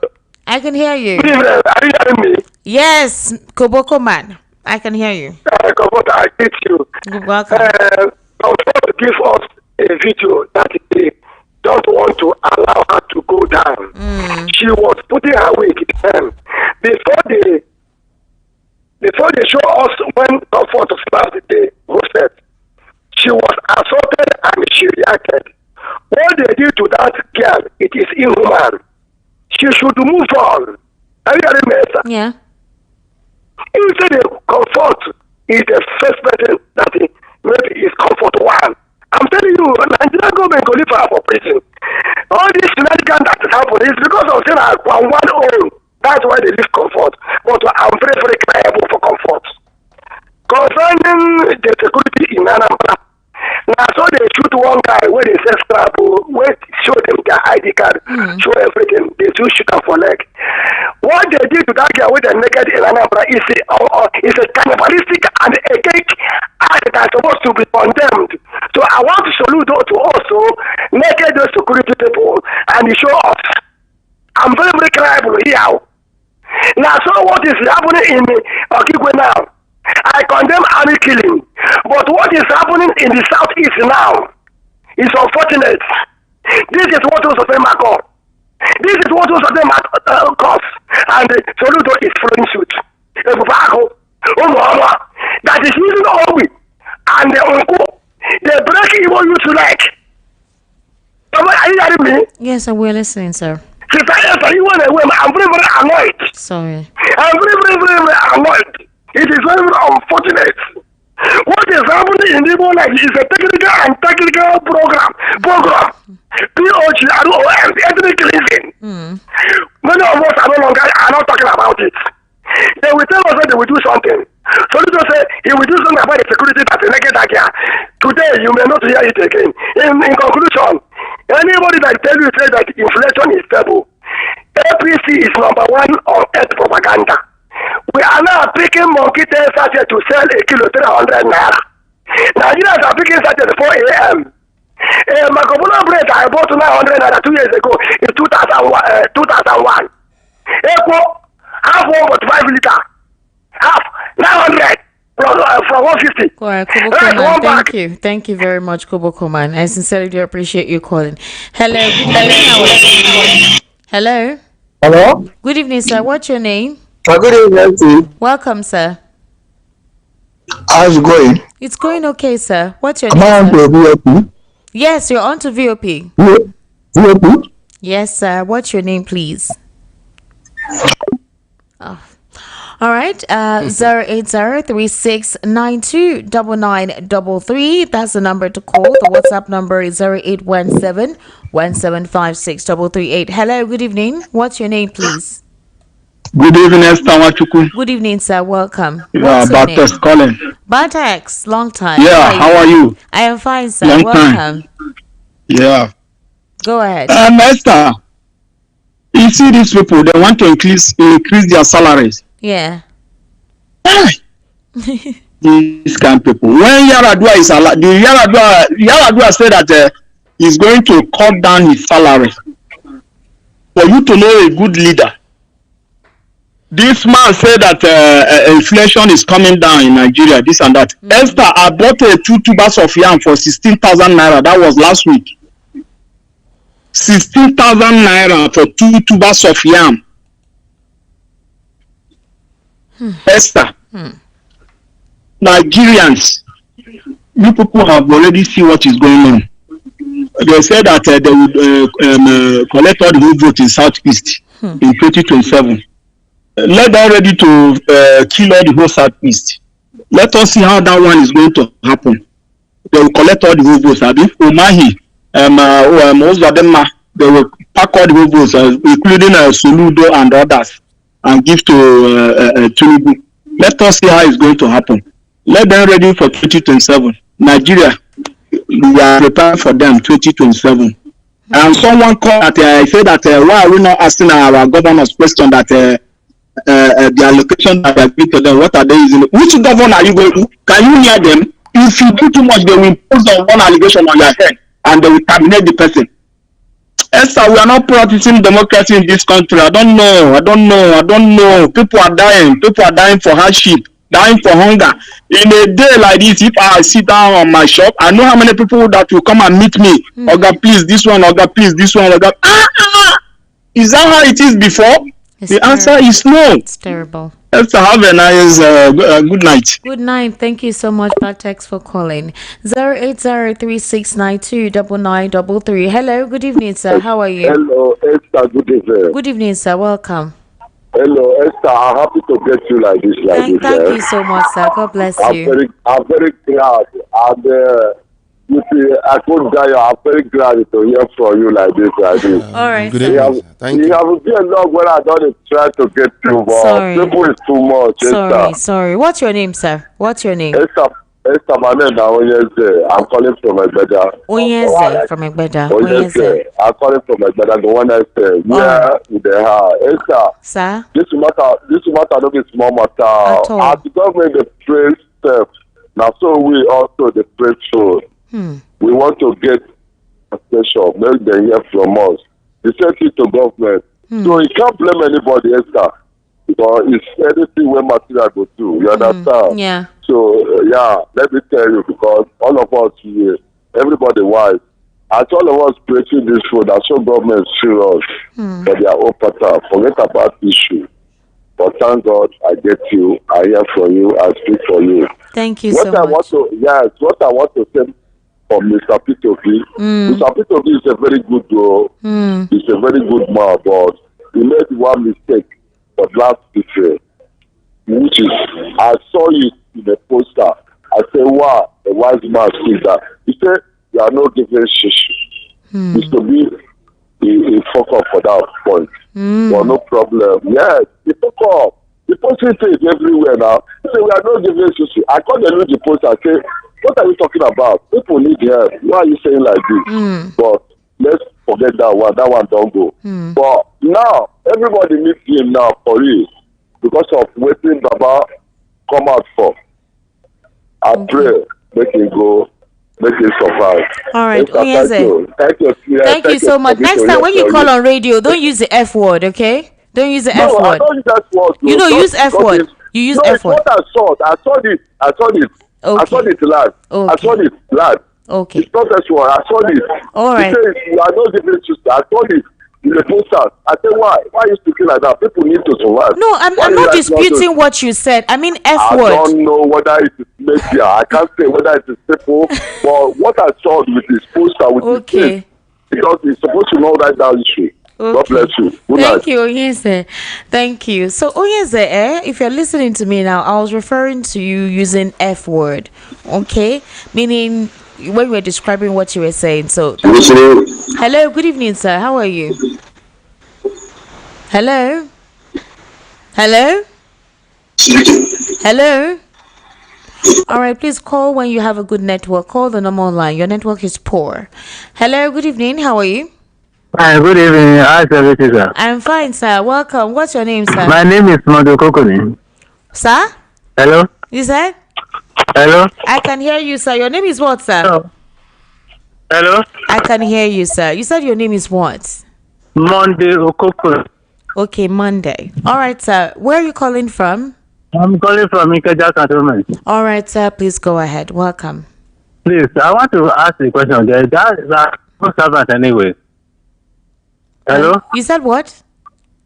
I can hear you. Good evening. Are you hearing me? Yes, Koboko man. I can hear you. Koboko, I get you. You're welcome. I was going to give us a video that they don't want to allow her to go down. She was putting her wig down. Before they show us when Comfort was last day hosted, she was assaulted and she reacted. What they did to that girl, it is inhuman. She should move on. Are you hearing me, sir? Yeah. You say the Comfort is the first person that maybe is Comfort one. I'm telling you, Nigerian government go leave her for prison. All this shenanigans that is happening is because of saying Akwa one own. That's why they leave Comfort. But I'm very, very liable for Comfort. Concerning the security in Anambra, now so they shoot one guy where they say scrabble, where show them their ID card, show everything. They do shoot her for leg. What they did to that guy with the naked in Anambra is a cannibalistic and a cake act that's supposed to be condemned. So I want to salute those to also naked those security people and show us. I'm very, very credible here. Now, so what is happening in Okigwe now? I condemn army killing. But what is happening in the southeast now is unfortunate. This is what was of them cause. This is what was of them cause. And Soludo is following suit. That is using Obi and the uncle. They break evil you to like. Are you hearing me? Yes, I will listen, sir. I'm very, very annoyed. Sorry. I'm very, very, very annoyed. It is very unfortunate. What is happening in Igbo life is a technical and technical program. POGROM, ethnic cleansing. Many of us are no longer not talking about it. They will tell us that they will do something. So they just say he will do something about the security that is naked here. Today you may not hear it again. In conclusion, anybody that tell you say that inflation is stable, APC is number one on earth propaganda. We are now picking monkey tail sachet to sell a kilo 300 naira. Nigerians are picking sachet at 4 a.m. Macobolo bread I bought 900 naira 2 years ago in 2001. Equal half 1.5 liter. Half 900 from 150. All right, Kobokoman, thank you. Thank you very much, Kobokoman. I sincerely do appreciate you calling. Hello. Hello. Hello. Good evening, sir. What's your name? Good evening. Welcome, sir. How's it going? It's going okay, sir. What's your name? Am I on to VOP? Yes, you're on to VOP. VOP? Yes, sir. What's your name, please? All right, 08036929933. That's the number to call. The WhatsApp number is 0817-1756-338. Hello, good evening. What's your name, please? Good evening, Esther Wachuku. Good evening, sir. Welcome. Yeah, What's your name? Bartex calling. Bartex, long time. Yeah, how are you? I am fine, sir. Long Welcome. time. Yeah. Go ahead. Esther, you see these people, they want to increase their salaries. Yeah. These kind of people. When Yaradua is allowed, Yaradua said that he's going to cut down his salary. For you to know a good leader, this man said that inflation is coming down in Nigeria, this and that. Esther, I bought 2 tubers of yam for 16,000 naira. That was last week. 16,000 naira for 2 tubers of yam. Esther, Nigerians, you people have already seen what is going on. They said that they would collect all the whole vote in Southeast in 2027. Let them ready to kill all the whole Southeast. Let us see how that one is going to happen. They will collect all the whole votes. Umahi, they will pack all the whole votes, including Soludo and others, and give to Tinubu. Let us see how it's going to happen. Let them ready for 2027. Nigeria, we are prepared for them 2027. And someone called that I said that why are we not asking our governors question that the allocation that they are giving to them, what are they using? Which governor are you going to? Can you hear them? If you do too much, they will impose on one allegation on your head and they will terminate the person. Esther, we are not practicing democracy in this country. I don't know. People are dying. People are dying for hardship, dying for hunger. In a day like this, if I sit down on my shop, I know how many people that will come and meet me. Oga, please, this one, Oga, please, this one, Oga. Is that how it is before? The answer is no. It's terrible. Esther, have a nice good night. Good night. Thank you so much, Bartex, for calling. 08036929933. Hello, good evening, sir. How are you? Hello, Esther. Good evening. Good evening, sir. Welcome. Hello, Esther. I'm happy to get you like this. Thank you so much, sir. God bless you. I'm very glad. And you see, I couldn't die. I'm very glad to hear from you like this. All right. Good evening. Thank you. You have been long when I don't try to get you, but people is too much. Sorry. What's your name, sir? What's your name? Esther, my name is Onyeze. I'm calling from Egbeda. Onyeze from Egbeda. Onyeze. I'm calling from Egbeda. The one I say, yeah, with the hair. Esther. Sir. This matter don't be small matter. As the government the praise step, now so we also the praise show. We want to get a special, make them hear from us. The same thing to government. So you can't blame anybody, Esther. Because it's anything where material go to. You understand? Yeah. So, let me tell you, because all of us here, everybody wise, as all of us breaking this road, I saw government serious for their own pattern. Forget about issue. But thank God, I get you, I hear from you, I speak for you. Thank you so much. What I want to say from Mr. P2P, Mr. P2P is a very good he's a very good man, but he made one mistake for last picture, which is, I saw you in the poster. I said, wow, the wise man sees that. He said, you are not giving shish. It's to be a fuck up for that point. But no problem. Yes, the fuck up. The poster is everywhere now. He said, we are not giving shish. I called the poster. I said, what are you talking about? People need help. Why are you saying like this? But let's forget that one. That one don't go. But now, everybody needs him now for real. Because of waiting Baba come out for. I pray, make him go, make him survive. All right, Thank you. Thank you so much. Next time when you call on radio, don't use the F word, okay? Don't use the F word. I don't use F word. You don't use F word. You use F word. I saw it. Okay. I saw it live. Okay. I saw it live. Okay. It's not F word. I saw it. All right. He said, you are not giving sister. I saw it. In the posters. I said, why? Why are you speaking like that? People need to survive. No, I'm not disputing what you said. I mean F word. I don't know whether it is media. I can't say whether it is people. But what I saw with this poster, with his face, because he's supposed to know that issue. God bless you. Good Thank night. you, Oyeze. Thank you. So, Oyeze, if you're listening to me now, I was referring to you using F word, okay? Meaning when you were describing what you were saying. So, hello, good evening, sir. How are you? Hello? Hello? Hello? All right, please call when you have a good network. Call the normal line. Your network is poor. Hello, good evening. How are you? Hi, good evening. How's everything, sir? I'm fine, sir. Welcome. What's your name, sir? My name is Mondo Kokoni. Sir? Hello? You said? Hello? I can hear you, sir. Your name is what, sir? Hello? Hello? I can hear you, sir. You said your name is what? Monday Okoko. Okay, Monday. All right, sir. Where are you calling from? I'm calling from Ikeja Cantonment. All right, sir. Please go ahead. Welcome. Please, I want to ask a question. That is a civil servant anyway. Hello? You said what?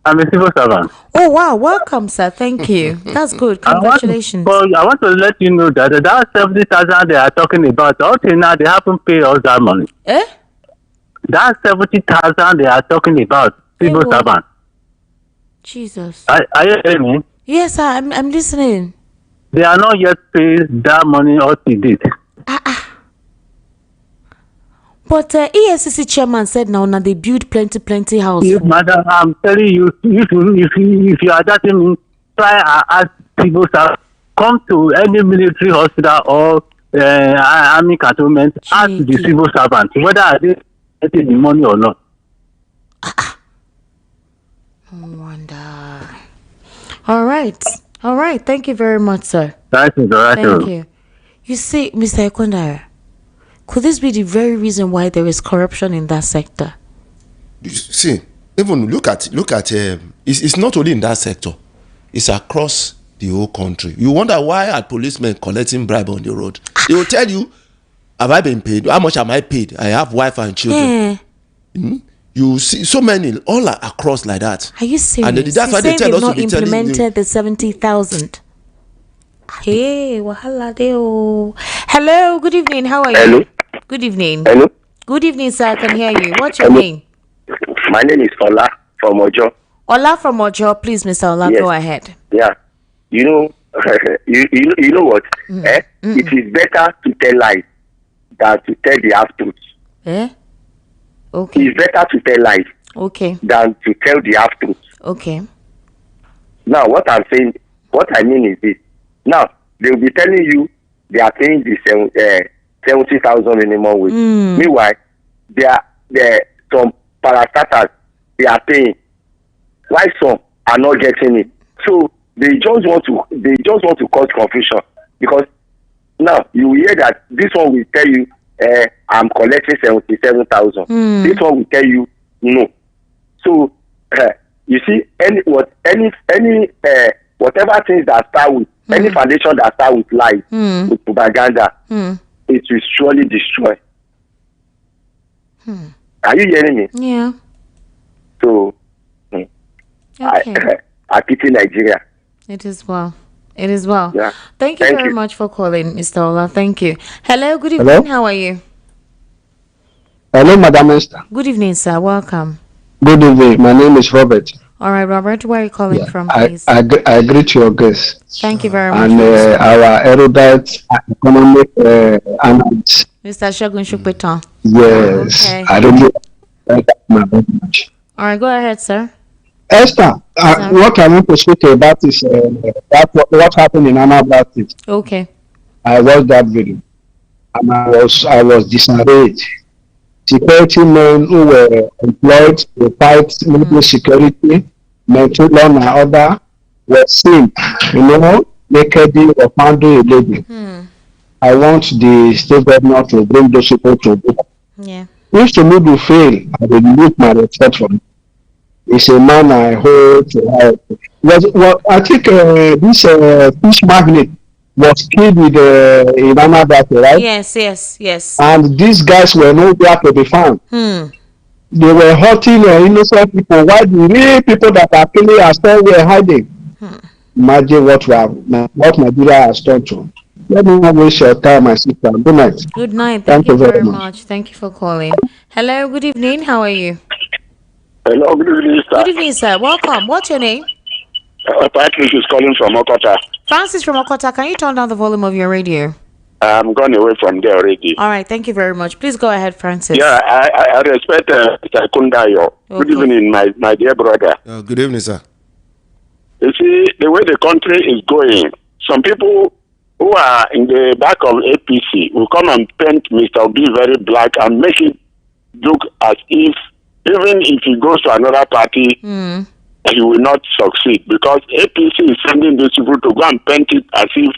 I'm a civil servant. Oh, wow. Welcome, sir. Thank you. That's good. Congratulations. I want to let you know that 70,000 they are talking about, until now they haven't paid us that money. Eh? That 70,000 they are talking about, civil servant. Jesus. Are you hearing me? Yes, sir. I'm listening. They are not yet paid that money up to date. But ESCC chairman said now they build plenty houses. Yes, madam, I'm telling you, if you are doubting me, try and ask people to come to any military hospital or army cantonment, ask the civil servant whether are they getting the money or not. No wonder. All right. Thank you very much, sir. Thank you. You see, Mr. Ekondare, could this be the very reason why there is corruption in that sector? You see, even look at it's not only in that sector, it's across the whole country. You wonder why are policemen collecting bribe on the road? They will tell you, have I been paid? How much am I paid? I have wife and children. You see so many all are across like that. Are you serious? And that's why they tell us to be telling you. Implemented the 70,000. Hey, wahala deo. Hello, good evening. How are you? Hello. Good evening. Hello. Good evening, sir. I can hear you. What's your name? My name is Ola from Ojo. Ola from Ojo. Please, Mr. Ola, yes. Go ahead. Yeah. You know, you know what? It is better to tell lies than to tell the half truth. Okay. It's better to tell lies. Okay. Than to tell the half truth. Okay. Now, what I mean is this. Now, they will be telling you they are paying the 70,000 minimum wage. Meanwhile, some parastatals they are paying. Why some are not getting it? So they just want to cause confusion, because now you hear that this one will tell you I'm collecting 77,000. This one will tell you no. So you see whatever things that start with any foundation that start with lies, with propaganda, it will surely destroy. Are you hearing me? Yeah. So okay. I pity Nigeria. It is well. Yeah. Thank you very much for calling, Mr. Ola. Thank you. Hello, good evening. Hello? How are you? Hello, Madam Esther. Good evening, sir. Welcome. Good evening. My name is Robert. All right, Robert. Where are you calling from, I please? I greet your guests. Thank you very much. And our erudite economic analyst. Mr. Shogun Shukweton. Yes. Okay. I really like that very much. All right, go ahead, sir. Esther, what I want to speak about is what happened in Anambra State. Okay. I watched that video, and I was disarrayed. Security men who were employed to fight military security, maintain law and order, were seen, nakedly or handling a lady. I want the state governor to bring those people to book. Yeah. If Soludo fail, I will lose my respect for him. He's a man I hold to help. I think this fish magnet was killed with in Anambra, right? Yes. And these guys were nowhere to be found. They were hurting innocent people. Why the real people that are killing are still were hiding? Imagine what Nigeria has done to. Let me not waste your time, my sister. Good night. Good night. Thank you very much. Thank you for calling. Hello, good evening. How are you? Hello, good evening, sir. Good evening, sir. Welcome. What's your name? Patrick is calling from Okota. Francis from Okota. Can you turn down the volume of your radio? I'm gone away from there already. All right. Thank you very much. Please go ahead, Francis. Yeah, I respect Mr. Kundayo. Okay. Good evening, my dear brother. Good evening, sir. You see, the way the country is going, some people who are in the back of APC will come and paint Mr. Obi very black and make it look as if, even if he goes to another party, he will not succeed. Because APC is sending these people to go and paint it as if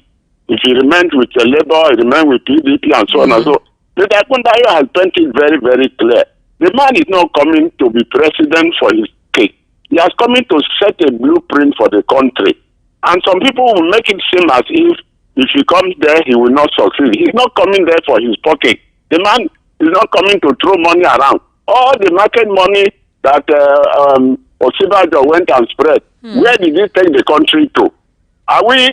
he remains with the Labour, he remains with PDP and so on and so on. Mr. Kundayo has painted very, very clear. The man is not coming to be president for his cake. He has come to set a blueprint for the country. And some people will make it seem as if he comes there, he will not succeed. He's not coming there for his pocket. The man is not coming to throw money around. All the market money that Osibajo went and spread, where did he take the country to? Are we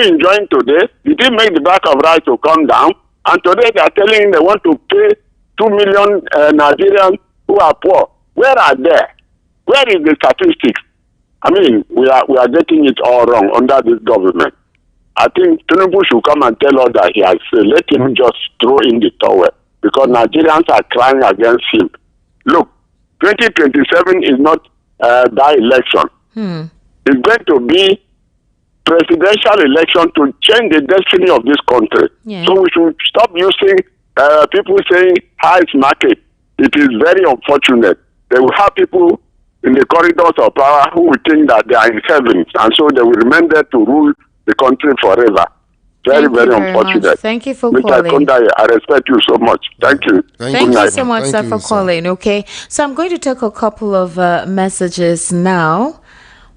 enjoying today? Did he make the back of rice to come down? And today they are telling him they want to pay 2 million Nigerians who are poor. Where are they? Where is the statistics? I mean, we are getting it all wrong under this government. I think Tinubu should come and tell us that he has let him just throw in the towel because Nigerians are crying against him. Look, 2027 is not by election. It's going to be presidential election to change the destiny of this country. Yeah. So we should stop using people saying high market. It is very unfortunate. They will have people in the corridors of power who will think that they are in heaven, and so they will remain there to rule the country forever. Very unfortunate. Much. Thank you for Mr. calling. Kondai, I respect you so much. Thank you. Thank you so much, sir, for calling. Okay, so I'm going to take a couple of messages now.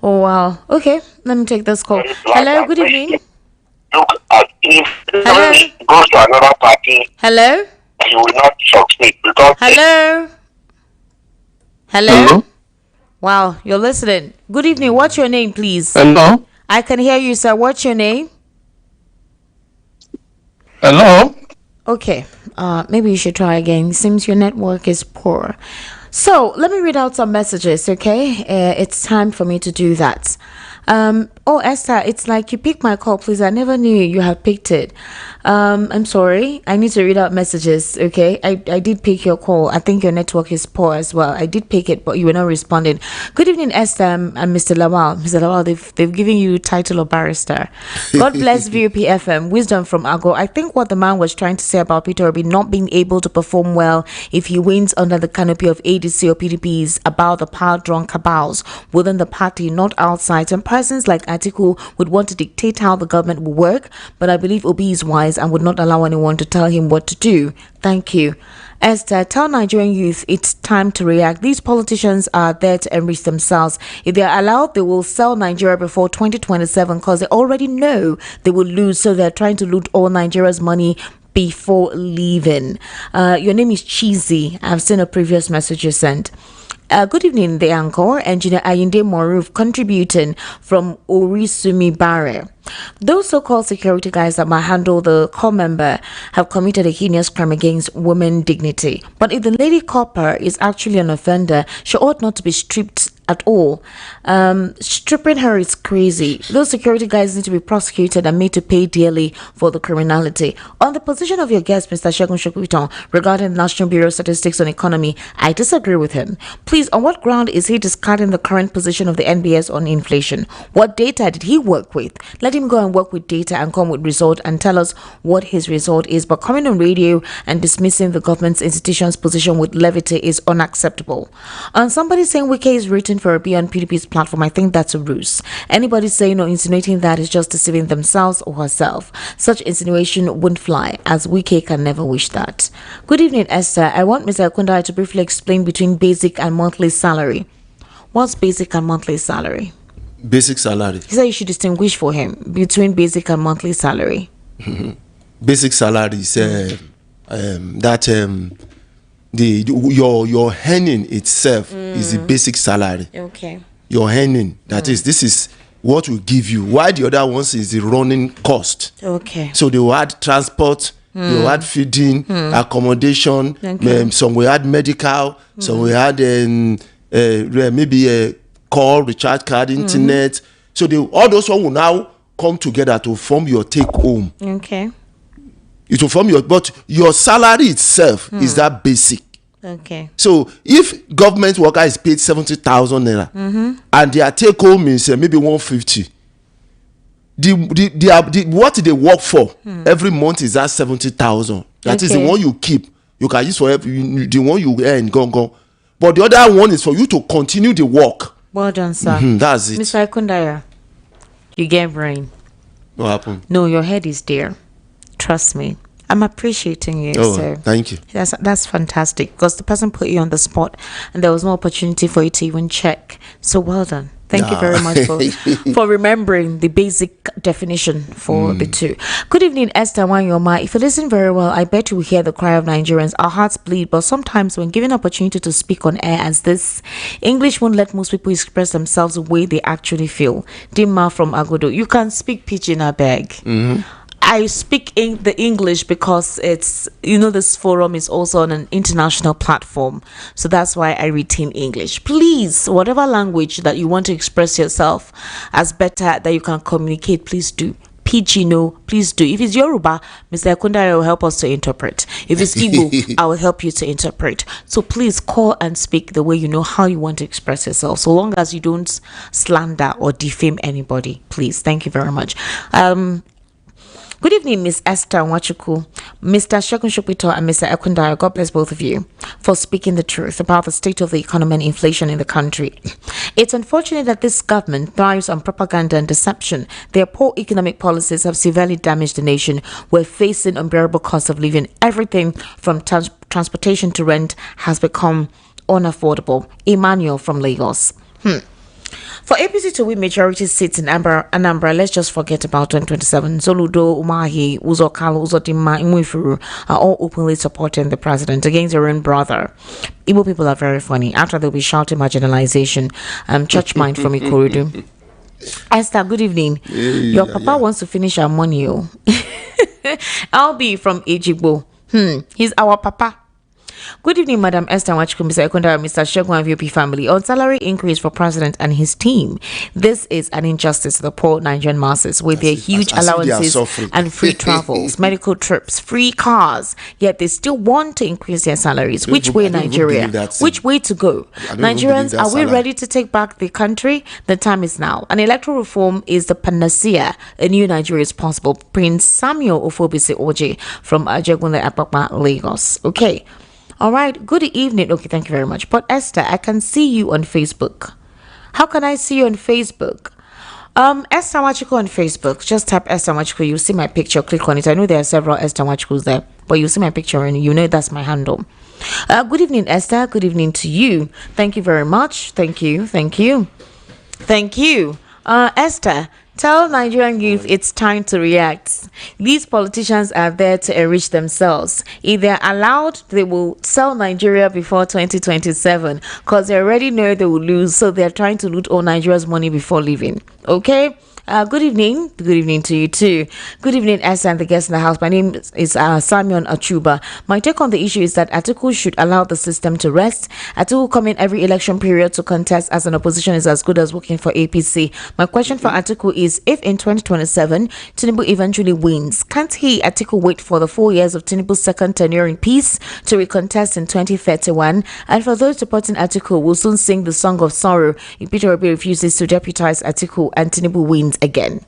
Oh, wow. Okay, let me take this call. Hello, good evening. Look at if Hello? goes to another party, Hello? he will not succeed because Hello? Hello? Wow, you're listening. Good evening. What's your name, please? Hello? I can hear you, sir. What's your name? Hello? Okay, maybe you should try again. Seems your network is poor. So let me read out some messages, okay? It's time for me to do that. Oh, Esther, it's like you picked my call, please. I never knew you had picked it. I'm sorry. I need to read out messages, okay? I did pick your call. I think your network is poor as well. I did pick it, but you were not responding. Good evening, Esther and Mr. Lawal. Mr. Lawal, they've given you title of barrister. God bless VOP FM. Wisdom from Ago. I think what the man was trying to say about Peter Obi not being able to perform well if he wins under the canopy of ADC or PDP is about the power-drunk cabals within the party, not outside. And persons like Atiku would want to dictate how the government will work, but I believe Obi is wise and would not allow anyone to tell him what to do. Thank you. Esther, tell Nigerian youth it's time to react. These politicians are there to enrich themselves. If they are allowed, they will sell Nigeria before 2027 because they already know they will lose, so they're trying to loot all Nigeria's money before leaving. Your name is Cheesy. I've seen a previous message you sent. Good evening, the anchor, Engineer Ayinde Moruf, contributing from Orisumi Bare. Those so-called security guys that might handle the call member have committed a heinous crime against women dignity. But if the lady copper is actually an offender, she ought not to be stripped at all. Stripping her is crazy. Those security guys need to be prosecuted and made to pay dearly for the criminality. On the position of your guest, Mr. Segun Shokwiton, regarding the National Bureau of Statistics on Economy, I disagree with him. Please, on what ground is he discarding the current position of the NBS on inflation? What data did he work with? Let him go and work with data and come with result and tell us what his result is. But coming on radio and dismissing the government's institution's position with levity is unacceptable. On somebody saying Wike is written for a B on PDP's platform, I think that's a ruse. Anybody saying or insinuating that is just deceiving themselves or herself. Such insinuation wouldn't fly, as Wike can never wish that. Good evening, Esther. I want Mr. Akundai to briefly explain between basic and monthly salary. What's basic and monthly salary? Basic salary. He said you should distinguish for him between basic and monthly salary. Basic salary is your earning itself is the basic salary. Okay. Your earning, this is what will give you. Why the other ones is the running cost. Okay. So they will add transport, they will add feeding, accommodation. Okay. Some will add medical, some will add maybe a call, recharge card, internet. So all those one will now come together to form your take home. Okay. It will form but your salary itself is that basic. Okay. So if government worker is paid 70,000 naira and their take home is maybe 150, what they work for every month is that 70,000. That is the one you keep. You can use for the one you earn, gone. But the other one is for you to continue the work. Well done, sir. That's it. Mr. Akundaya, you get brain. What happened? No, your head is there. Trust me. I'm appreciating you. Oh, so thank you. That's fantastic because the person put you on the spot and there was no opportunity for you to even check. So well done. Thank you very much for remembering the basic definition for the two. Good evening, Esther Wanyoma. If you listen very well, I bet you will hear the cry of Nigerians. Our hearts bleed, but sometimes when given opportunity to speak on air as this, English won't let most people express themselves the way they actually feel. Dimma from Agodo. You can speak pidgin, I beg. I speak the English because it's, this forum is also on an international platform. So that's why I retain English. Please, whatever language that you want to express yourself as better that you can communicate, please do. Pidgin, please do. If it's Yoruba, Mr. Akundaya will help us to interpret. If it's Igbo, I will help you to interpret. So please call and speak the way you know how you want to express yourself. So long as you don't slander or defame anybody, please. Thank you very much. Good evening, Miss Esther Wachuku, Mr. Shekun Shupito, and Mr. Akundaya. God bless both of you for speaking the truth about the state of the economy and inflation in the country. It's unfortunate that this government thrives on propaganda and deception. Their poor economic policies have severely damaged the nation. We're facing unbearable cost of living. Everything from transportation to rent has become unaffordable. Emmanuel from Lagos. For APC to win majority seats in Anambra, let's just forget about 2027. Soludo, Umahi, Uzokalo, Uzodima, Imwifuru are all openly supporting the president against their own brother. Igbo people are very funny. After they'll be shouting marginalization, church mind from Ikorodu. Esther, good evening. Your papa wants to finish our money. I'll be from Ejigbo. He's our papa. Good evening, Madam Esther Wachuku, Mr. Ekunda, Mr. Shegun and VP family. On salary increase for president and his team, this is an injustice to the poor Nigerian masses with their huge allowances and free travels, medical trips, free cars. Yet they still want to increase their salaries. Which way, Nigeria? Which way to go? Nigerians, are we ready to take back the country? The time is now. An electoral reform is the panacea. A new Nigeria is possible. Prince Samuel Ofobise Oje from Ajegunle Apapa, Lagos. Okay. All right, good evening. Okay, thank you very much. But Esther, I can see you on Facebook. How can I see you on Facebook? Esther Wachuku on Facebook. Just type Esther Wachuku. You'll see my picture. Click on it. I know there are several Esther Wachukus there, but you'll see my picture and you know that's my handle. Good evening, Esther. Good evening to you. Thank you very much. Thank you. Esther, tell Nigerian youth it's time to react. These politicians are there to enrich themselves. If they're allowed, they will sell Nigeria before 2027 because they already know they will lose. So they're trying to loot all Nigeria's money before leaving. Okay? Good evening. Good evening to you too. Good evening, Esther and the guests in the house. My name is Simon Achuba. My take on the issue is that Atiku should allow the system to rest. Atiku come in every election period to contest as an opposition is as good as working for APC. My question for Atiku is, if in 2027 Tinubu eventually wins, can't Atiku wait for the 4 years of Tinubu's second tenure in peace to recontest in 2031? And for those supporting Atiku, will soon sing the song of sorrow if Peter Obi refuses to deputize Atiku and Tinubu wins again.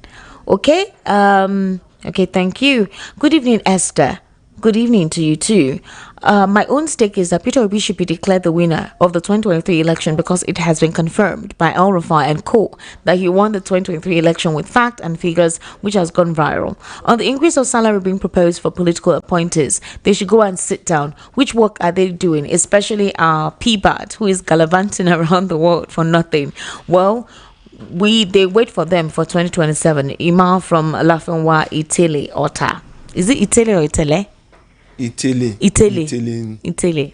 Okay, thank you. Good evening, Esther. Good evening to you too. My own stake is that Peter Obi should be declared the winner of the 2023 election because it has been confirmed by Al Rafai and Co. that he won the 2023 election with fact and figures, which has gone viral. On the increase of salary being proposed for political appointees, they should go and sit down. Which work are they doing, especially our PBAT, who is gallivanting around the world for nothing? Well, they wait for them for 2027. Ima from Lafenwa, Italy, Ota. Is it Italy or Italy? Italy.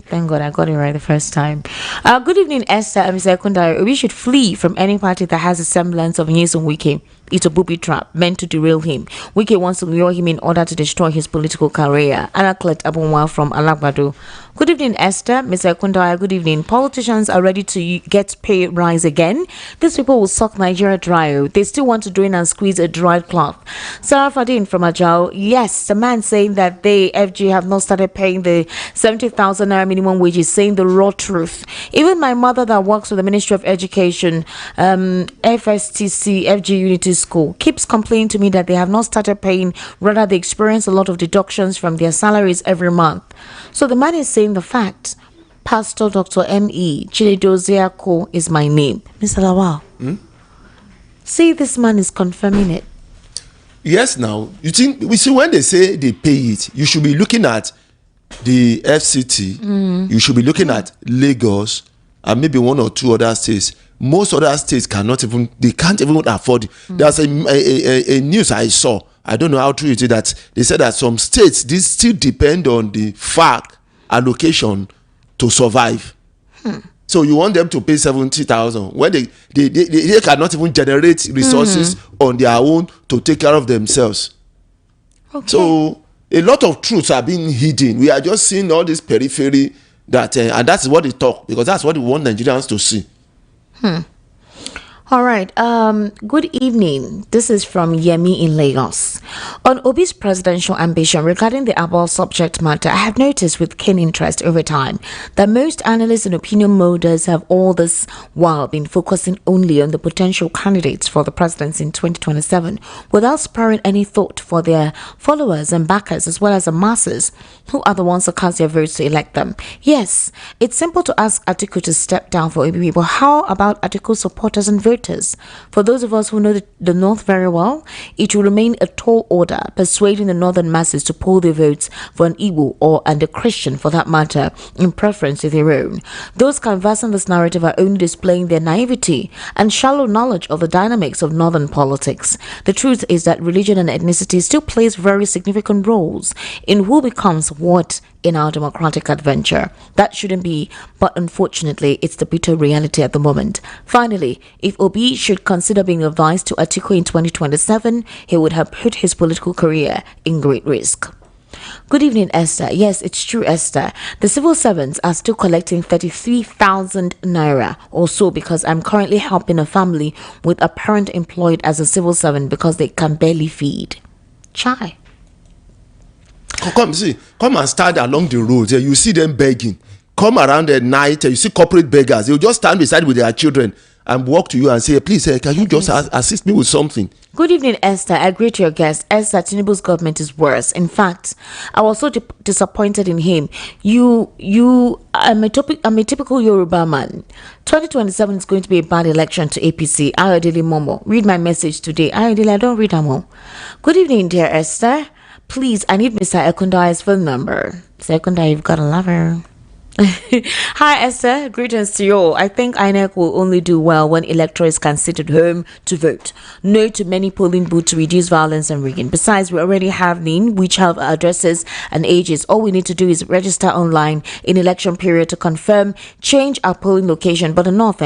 Thank God I got it right the first time. Good evening, Esther and Mr. Ekunda. We should flee from any party that has a semblance of Nyesom Wike. It's a booby trap meant to derail him. Wike wants to lure him in order to destroy his political career. Anaklet Abunwa from Alagbado. Good evening, Esther. Mr. Kundaya, good evening. Politicians are ready to get pay rise again. These people will suck Nigeria dry. They still want to drain and squeeze a dried cloth. Sarah Fadin from Ajao. Yes, the man saying that they, FG, have not started paying the 70,000 naira minimum wage is saying the raw truth. Even my mother that works with the Ministry of Education, FSTC, FG Unity School, keeps complaining to me that they have not started paying. Rather, they experience a lot of deductions from their salaries every month. So the man is saying the fact. Pastor Dr. M.E. Chinedoziako is my name. Mr. Lawal. See, this man is confirming it. Yes, now, you think, we see when they say they pay it, you should be looking at the FCT, you should be looking at Lagos, and maybe one or two other states. Most other states can't even afford it. There's a news I saw, I don't know how true it is, that they said that some states, this still depend on the FAC allocation to survive. So you want them to pay 70,000 when they cannot even generate resources on their own to take care of themselves. Okay. So a lot of truths are being hidden. We are just seeing all this periphery that, and that's what they talk, because that's what we want Nigerians to see. All right. Good evening. This is from Yemi in Lagos. On Obi's presidential ambition regarding the above subject matter, I have noticed with keen interest over time that most analysts and opinion molders have all this while been focusing only on the potential candidates for the presidency in 2027 without sparing any thought for their followers and backers as well as the masses who are the ones that cast their votes to elect them. Yes, it's simple to ask Atiku to step down for Obi, but how about Atiku supporters and voters? For those of us who know the North very well, it will remain a tall order persuading the northern masses to pull their votes for an Igbo and a Christian for that matter in preference to their own. Those canvassing this narrative are only displaying their naivety and shallow knowledge of the dynamics of northern politics. The truth is that religion and ethnicity still plays very significant roles in who becomes what in our democratic adventure. That shouldn't be, but unfortunately, it's the bitter reality at the moment. Finally, if Obi should consider being advised to Atiku in 2027, he would have put his political career in great risk. Good evening, Esther. Yes, it's true, Esther. The civil servants are still collecting 33,000 naira or so because I'm currently helping a family with a parent employed as a civil servant because they can barely feed. Chai. Come and stand along the road. You see them begging. Come around at night. You see corporate beggars. They'll just stand beside with their children and walk to you and say, please, can you just assist me with something? Good evening, Esther. I agree to your guest. Esther, Tinubu's government is worse. In fact, I was so disappointed in him. I'm a typical Yoruba man. 2027 is going to be a bad election to APC. Ayodele Momo. Read my message today. Ayodele, I don't read them all. Good evening, dear Esther. Please, I need Mr. Ekundaya's phone number. Mr. Ekundaya, you've got a lover. Hi, Esther. Greetings to you all. I think INEC will only do well when electors can sit at home to vote. No to many polling booths to reduce violence and rigging. Besides, we already have NIN, which have addresses and ages. All we need to do is register online in election period to confirm, change our polling location. But enough,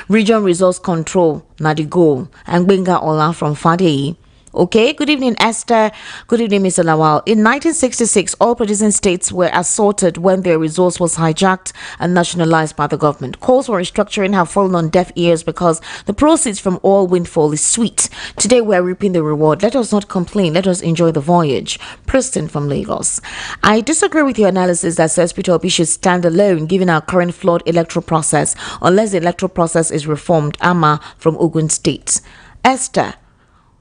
Region resource control, na the goal. And Benga Ola from Fadei. Okay, good evening, Esther. Good evening, Mr. Lawal. In 1966, all producing states were assaulted when their resource was hijacked and nationalized by the government. Calls for restructuring have fallen on deaf ears because the proceeds from oil windfall is sweet. Today, we are reaping the reward. Let us not complain. Let us enjoy the voyage. Preston from Lagos. I disagree with your analysis that says Peter Obi should stand alone given our current flawed electoral process unless the electoral process is reformed. Ama from Ogun State. Esther,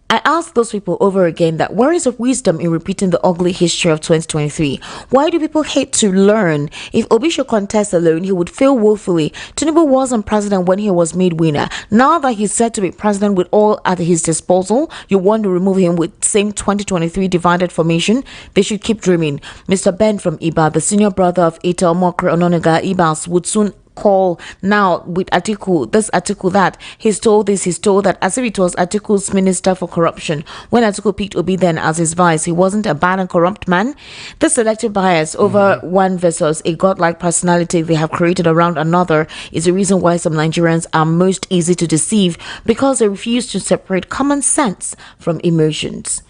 I ask those people over again that where is the wisdom in repeating the ugly history of 2023? Why do people hate to learn? If Obi should contest alone, he would fail woefully. Tinubu wasn't president when he was made winner. Now that he's said to be president with all at his disposal, you want to remove him with same 2023 divided formation? They should keep dreaming. Mr. Ben from Iba, the senior brother of Ita Omokre Ononega Ibas, would soon call now with Atiku, this Atiku that. He's told this, he's told that, as if it was Atiku's minister for corruption. When Atiku picked Obi then as his vice, he wasn't a bad and corrupt man. This selective bias over one versus a godlike personality they have created around another is the reason why some Nigerians are most easy to deceive, because they refuse to separate common sense from emotions.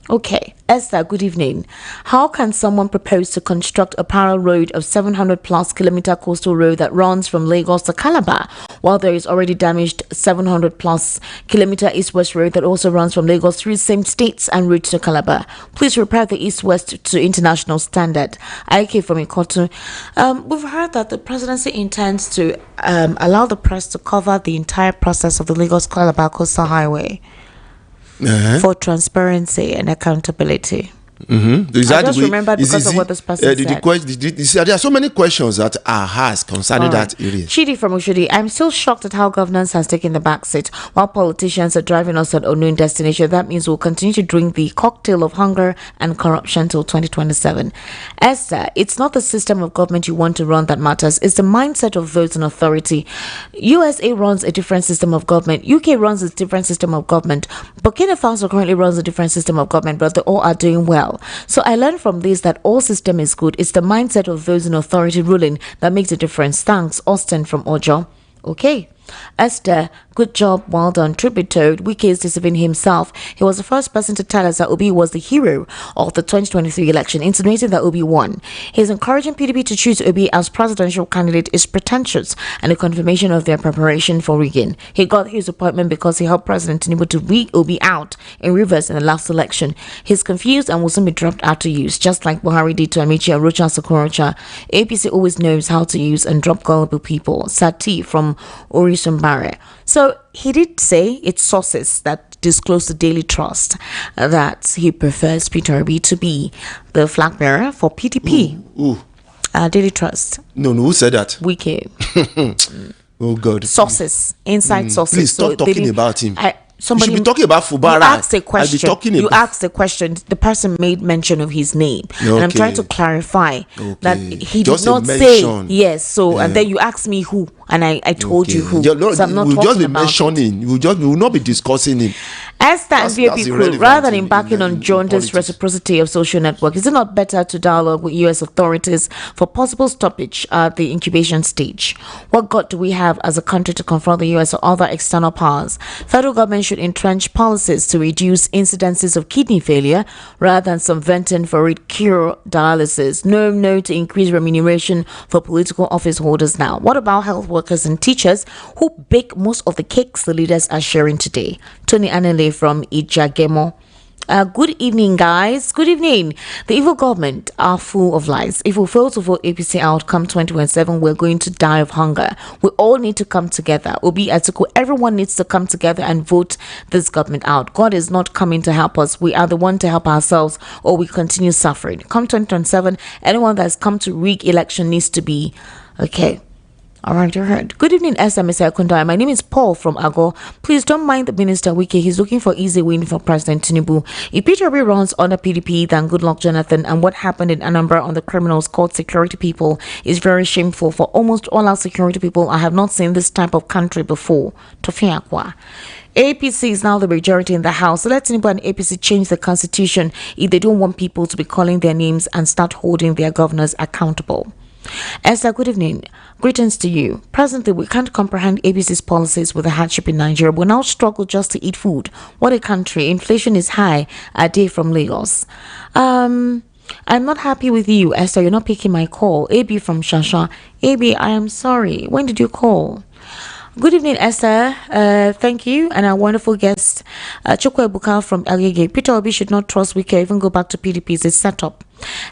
Okay, Esther, good evening. How can someone propose to construct a parallel road of 700 plus kilometer coastal road that runs from Lagos to Calabar, while there is already damaged 700 plus kilometer east-west road that also runs from Lagos through same states and route to Calabar? Please repair the east-west to international standard. IK from Ikotu. We've heard that the presidency intends to allow the press to cover the entire process of the Lagos-Calabar coastal highway. For transparency and accountability. I just remembered because of what this person said. There are so many questions that are asked concerning that area. Chidi from Ushudi, I'm still shocked at how governance has taken the back seat while politicians are driving us at unknown destination. That means we'll continue to drink the cocktail of hunger and corruption till 2027. Esther, it's not the system of government you want to run that matters. It's the mindset of those in authority. USA runs a different system of government. UK runs a different system of government. Burkina Faso currently runs a different system of government, but they all are doing well. So I learned from this that all system is good. It's the mindset of those in authority ruling that makes a difference. Thanks, Austin from Ojo. Okay. Esther, good job, well done. Tribute told Wike is deceiving himself. He was the first person to tell us that Obi was the hero of the 2023 election, insinuating that Obi won. He is encouraging PDP to choose Obi as presidential candidate is pretentious and a confirmation of their preparation for rigging. He got his appointment because he helped President Tinubu to rig Obi out in reverse in the last election. He's confused and will soon be dropped out to use, just like Buhari did to Amici and Rocha Sokorocha. APC always knows how to use and drop gullible people. Sati from Orisumbare. So he did say it's sources that disclose the Daily Trust that he prefers Peter Obi to be the flag bearer for PDP. Daily Trust. No, who said that? Wike. Oh God. Sources, inside sources. Please stop talking about him. Somebody you should be talking about Fubara. You asked a question. Asked a question. The person made mention of his name, and I'm trying to clarify that he did not say yes. So, and then you asked me who, and I told you who. So I'm not we'll talking just be about mentioning. We will not be discussing him. Esther and VAP crew, rather than embarking on jaundiced reciprocity of social network, is it not better to dialogue with U.S. authorities for possible stoppage at the incubation stage? What gut do we have as a country to confront the U.S. or other external powers? Federal government should entrench policies to reduce incidences of kidney failure rather than subventing for it cure dialysis. No to increase remuneration for political office holders now. What about health workers and teachers who bake most of the cakes the leaders are sharing today? Tony Anele from Ijagemo. Good evening, guys. Good evening. The evil government are full of lies. If we fail to vote APC out come 2027, we're going to die of hunger. We all need to come together. Obi Atiku, everyone needs to come together and vote this government out. God is not coming to help us. We are the one to help ourselves, or we continue suffering. Come 2027, anyone that's come to rig election needs to be okay. All right, you heard. Good evening, Mr. Akundai. My name is Paul from Ago. Please don't mind the Minister Wike. He's looking for easy win for President Tinubu. If Peter Obi runs under PDP, then good luck, Jonathan. And what happened in Anambra on the criminals called security people is very shameful for almost all our security people. I have not seen this type of country before. Tofi Akwa. APC is now the majority in the House. So let Tinubu and APC change the constitution if they don't want people to be calling their names and start holding their governors accountable. Esther, good evening. Greetings to you. Presently, we can't comprehend ABC's policies with the hardship in Nigeria. We now struggle just to eat food. What a country. Inflation is high. A day from Lagos. I'm not happy with you, Esther. You're not picking my call. AB from Shasha. AB, I am sorry. When did you call? Good evening, Esther. Thank you. And our wonderful guest, Chukwu Ebuka from Agege. Peter Obi should not trust Wike, even go back to PDP. It's a setup.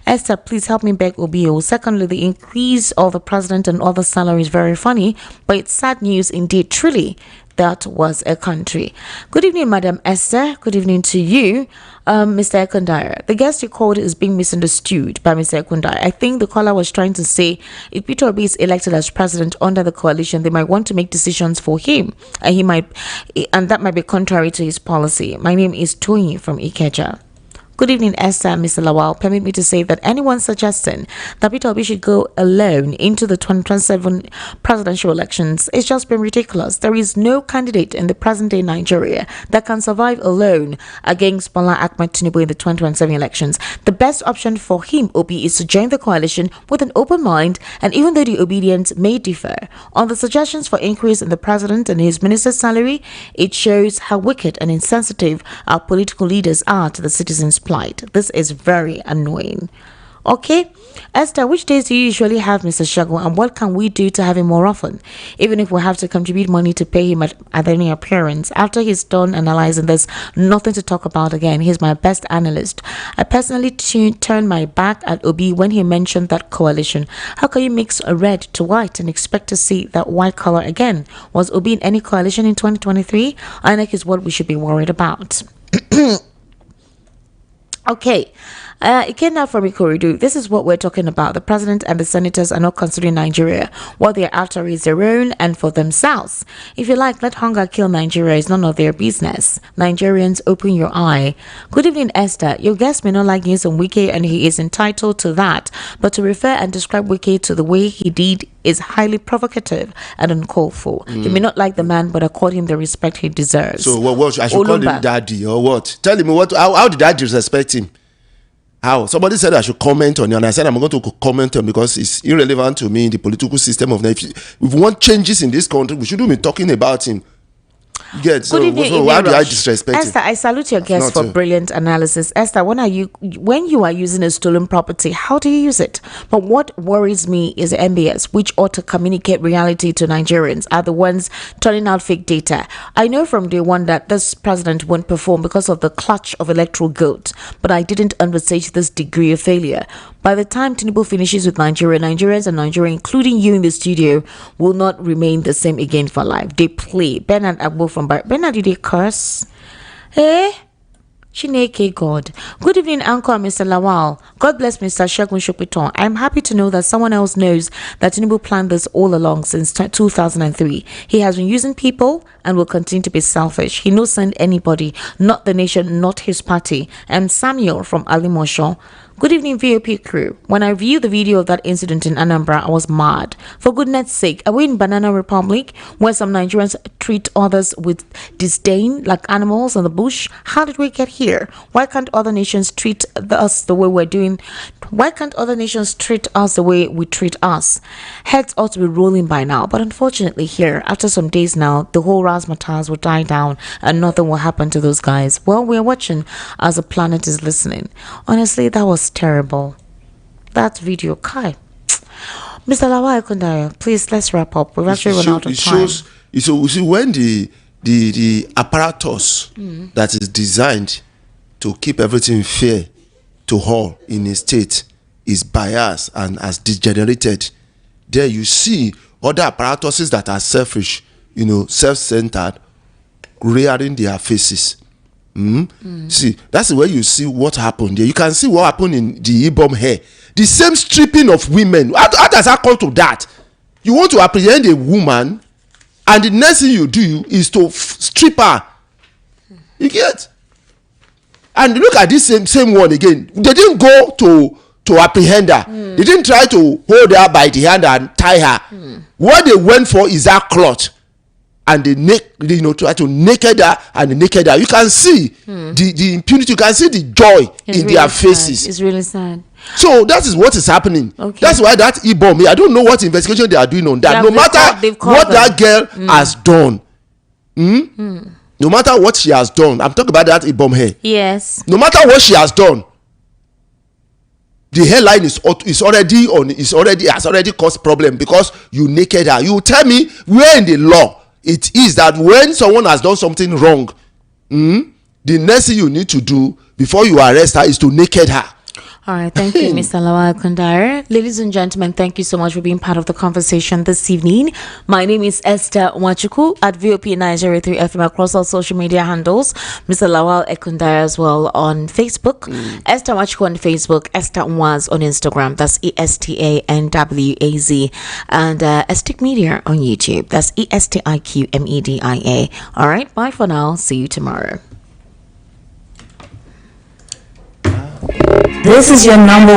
Esther, please help me beg Obio. Secondly, the increase of the president and other salaries is very funny, but it's sad news indeed. Truly, that was a country. Good evening, Madam Esther. Good evening to you, Mr. Ekundaya. The guest you called is being misunderstood by Mr. Ekundaya. I think the caller was trying to say if Peter Obi is elected as president under the coalition, they might want to make decisions for him, and that might be contrary to his policy. My name is Tony from Ikeja. Good evening, Esther and Mr. Lawal. Permit me to say that anyone suggesting that Peter Obi should go alone into the 2027 presidential elections is just been ridiculous. There is no candidate in the present day Nigeria that can survive alone against Bola Ahmed Tinubu in the 2027 elections. The best option for him, Obi, is to join the coalition with an open mind, and even though the obedience may differ on the suggestions for increase in the president and his minister's salary, it shows how wicked and insensitive our political leaders are to the citizens' plight. This is very annoying. Okay, Esther, which days do you usually have Mr. Shagun, and what can we do to have him more often? Even if we have to contribute money to pay him at any appearance. After he's done analyzing, there's nothing to talk about again. He's my best analyst. I personally turned my back at Obi when he mentioned that coalition. How can you mix a red to white and expect to see that white color again? Was Obi in any coalition in 2023? INEC is what we should be worried about. Okay. It came out from Ikoridu. This is what we're talking about. The president and the senators are not considering Nigeria. What they're after is their own and for themselves. If you like, let hunger kill Nigeria. It's none of their business. Nigerians, open your eye. Good evening, Esther. Your guest may not like news on Wiki, and he is entitled to that. But to refer and describe Wiki to the way he did is highly provocative and uncalled for. You may not like the man, but accord him the respect he deserves. So what I should call him daddy or what? Tell him how did I disrespect him? How? Somebody said I should comment on it, and I said I'm going to comment on it because it's irrelevant to me in the political system of Nigeria. If we want changes in this country, we shouldn't be talking about him. So why do I disrespect Esther, him? I salute your guest for brilliant analysis. Esther, when you are using a stolen property, how do you use it? But what worries me is the MBS, which ought to communicate reality to Nigerians, are the ones turning out fake data. I know from day one that this president won't perform because of the clutch of electoral guilt, but I didn't envisage this degree of failure. By the time Tinubu finishes with Nigeria, Nigerians and Nigeria, including you in the studio, will not remain the same again for life. They play. Bernard Agbo from Bernard, did they curse? Eh? Chineke God. Good evening, Uncle and Mr. Lawal. God bless Mr. Shagun Shopiton. I'm happy to know that someone else knows that Tinubu planned this all along since 2003. He has been using people and will continue to be selfish. He no send anybody, not the nation, not his party. I'm Samuel from Alimosho. Good evening, VOP crew. When I viewed the video of that incident in Anambra, I was mad. For goodness sake, are we in Banana Republic where some Nigerians treat others with disdain like animals in the bush? How did we get here? Why can't other nations treat us the way we're doing? Why can't other nations treat us the way we treat us? Heads ought to be rolling by now, but unfortunately here, after some days now, the whole razzmatazz will die down and nothing will happen to those guys. Well, we're watching as the planet is listening. Honestly, that was terrible. That video, Kai. Mr. Lawal Kundaya, please, let's wrap up. We've actually run out of time. You see, when the apparatus that is designed to keep everything fair to all in a state is biased and has degenerated, there you see other apparatuses that are selfish, self-centered, rearing their faces. See, that's where you see what happened there. You can see what happened in the Ibom Air. The same stripping of women. How does that come to that? You want to apprehend a woman, and the next thing you do is to strip her. You get? And look at this same one again. They didn't go to apprehend her. They didn't try to hold her by the hand and tie her. What they went for is that cloth. And they try to naked her and naked her. You can see the impunity. You can see the joy in really their faces. It's really sad. So that is what is happening. Okay. That's why that Ibom, I don't know what investigation they are doing on that. No matter what that girl has done. No matter what she has done. I'm talking about that Ibom Air. Yes. No matter what she has done. The hairline has already caused problem because you naked her. You tell me where in the law it is that when someone has done something wrong, the next thing you need to do before you arrest her is to naked her. All right, thank you, Mr. Lawal Kundare. Ladies and gentlemen, thank you so much for being part of the conversation this evening. My name is Esther Wachuku at VOP 903 FM across all social media handles. Mr. Lawal Ekundare as well on Facebook. Esther Wachuku on Facebook. Esther Nwaz on Instagram. That's ESTANWAZ. And Estic Media on YouTube. That's ESTIQMEDIA. All right, bye for now. See you tomorrow. This is your number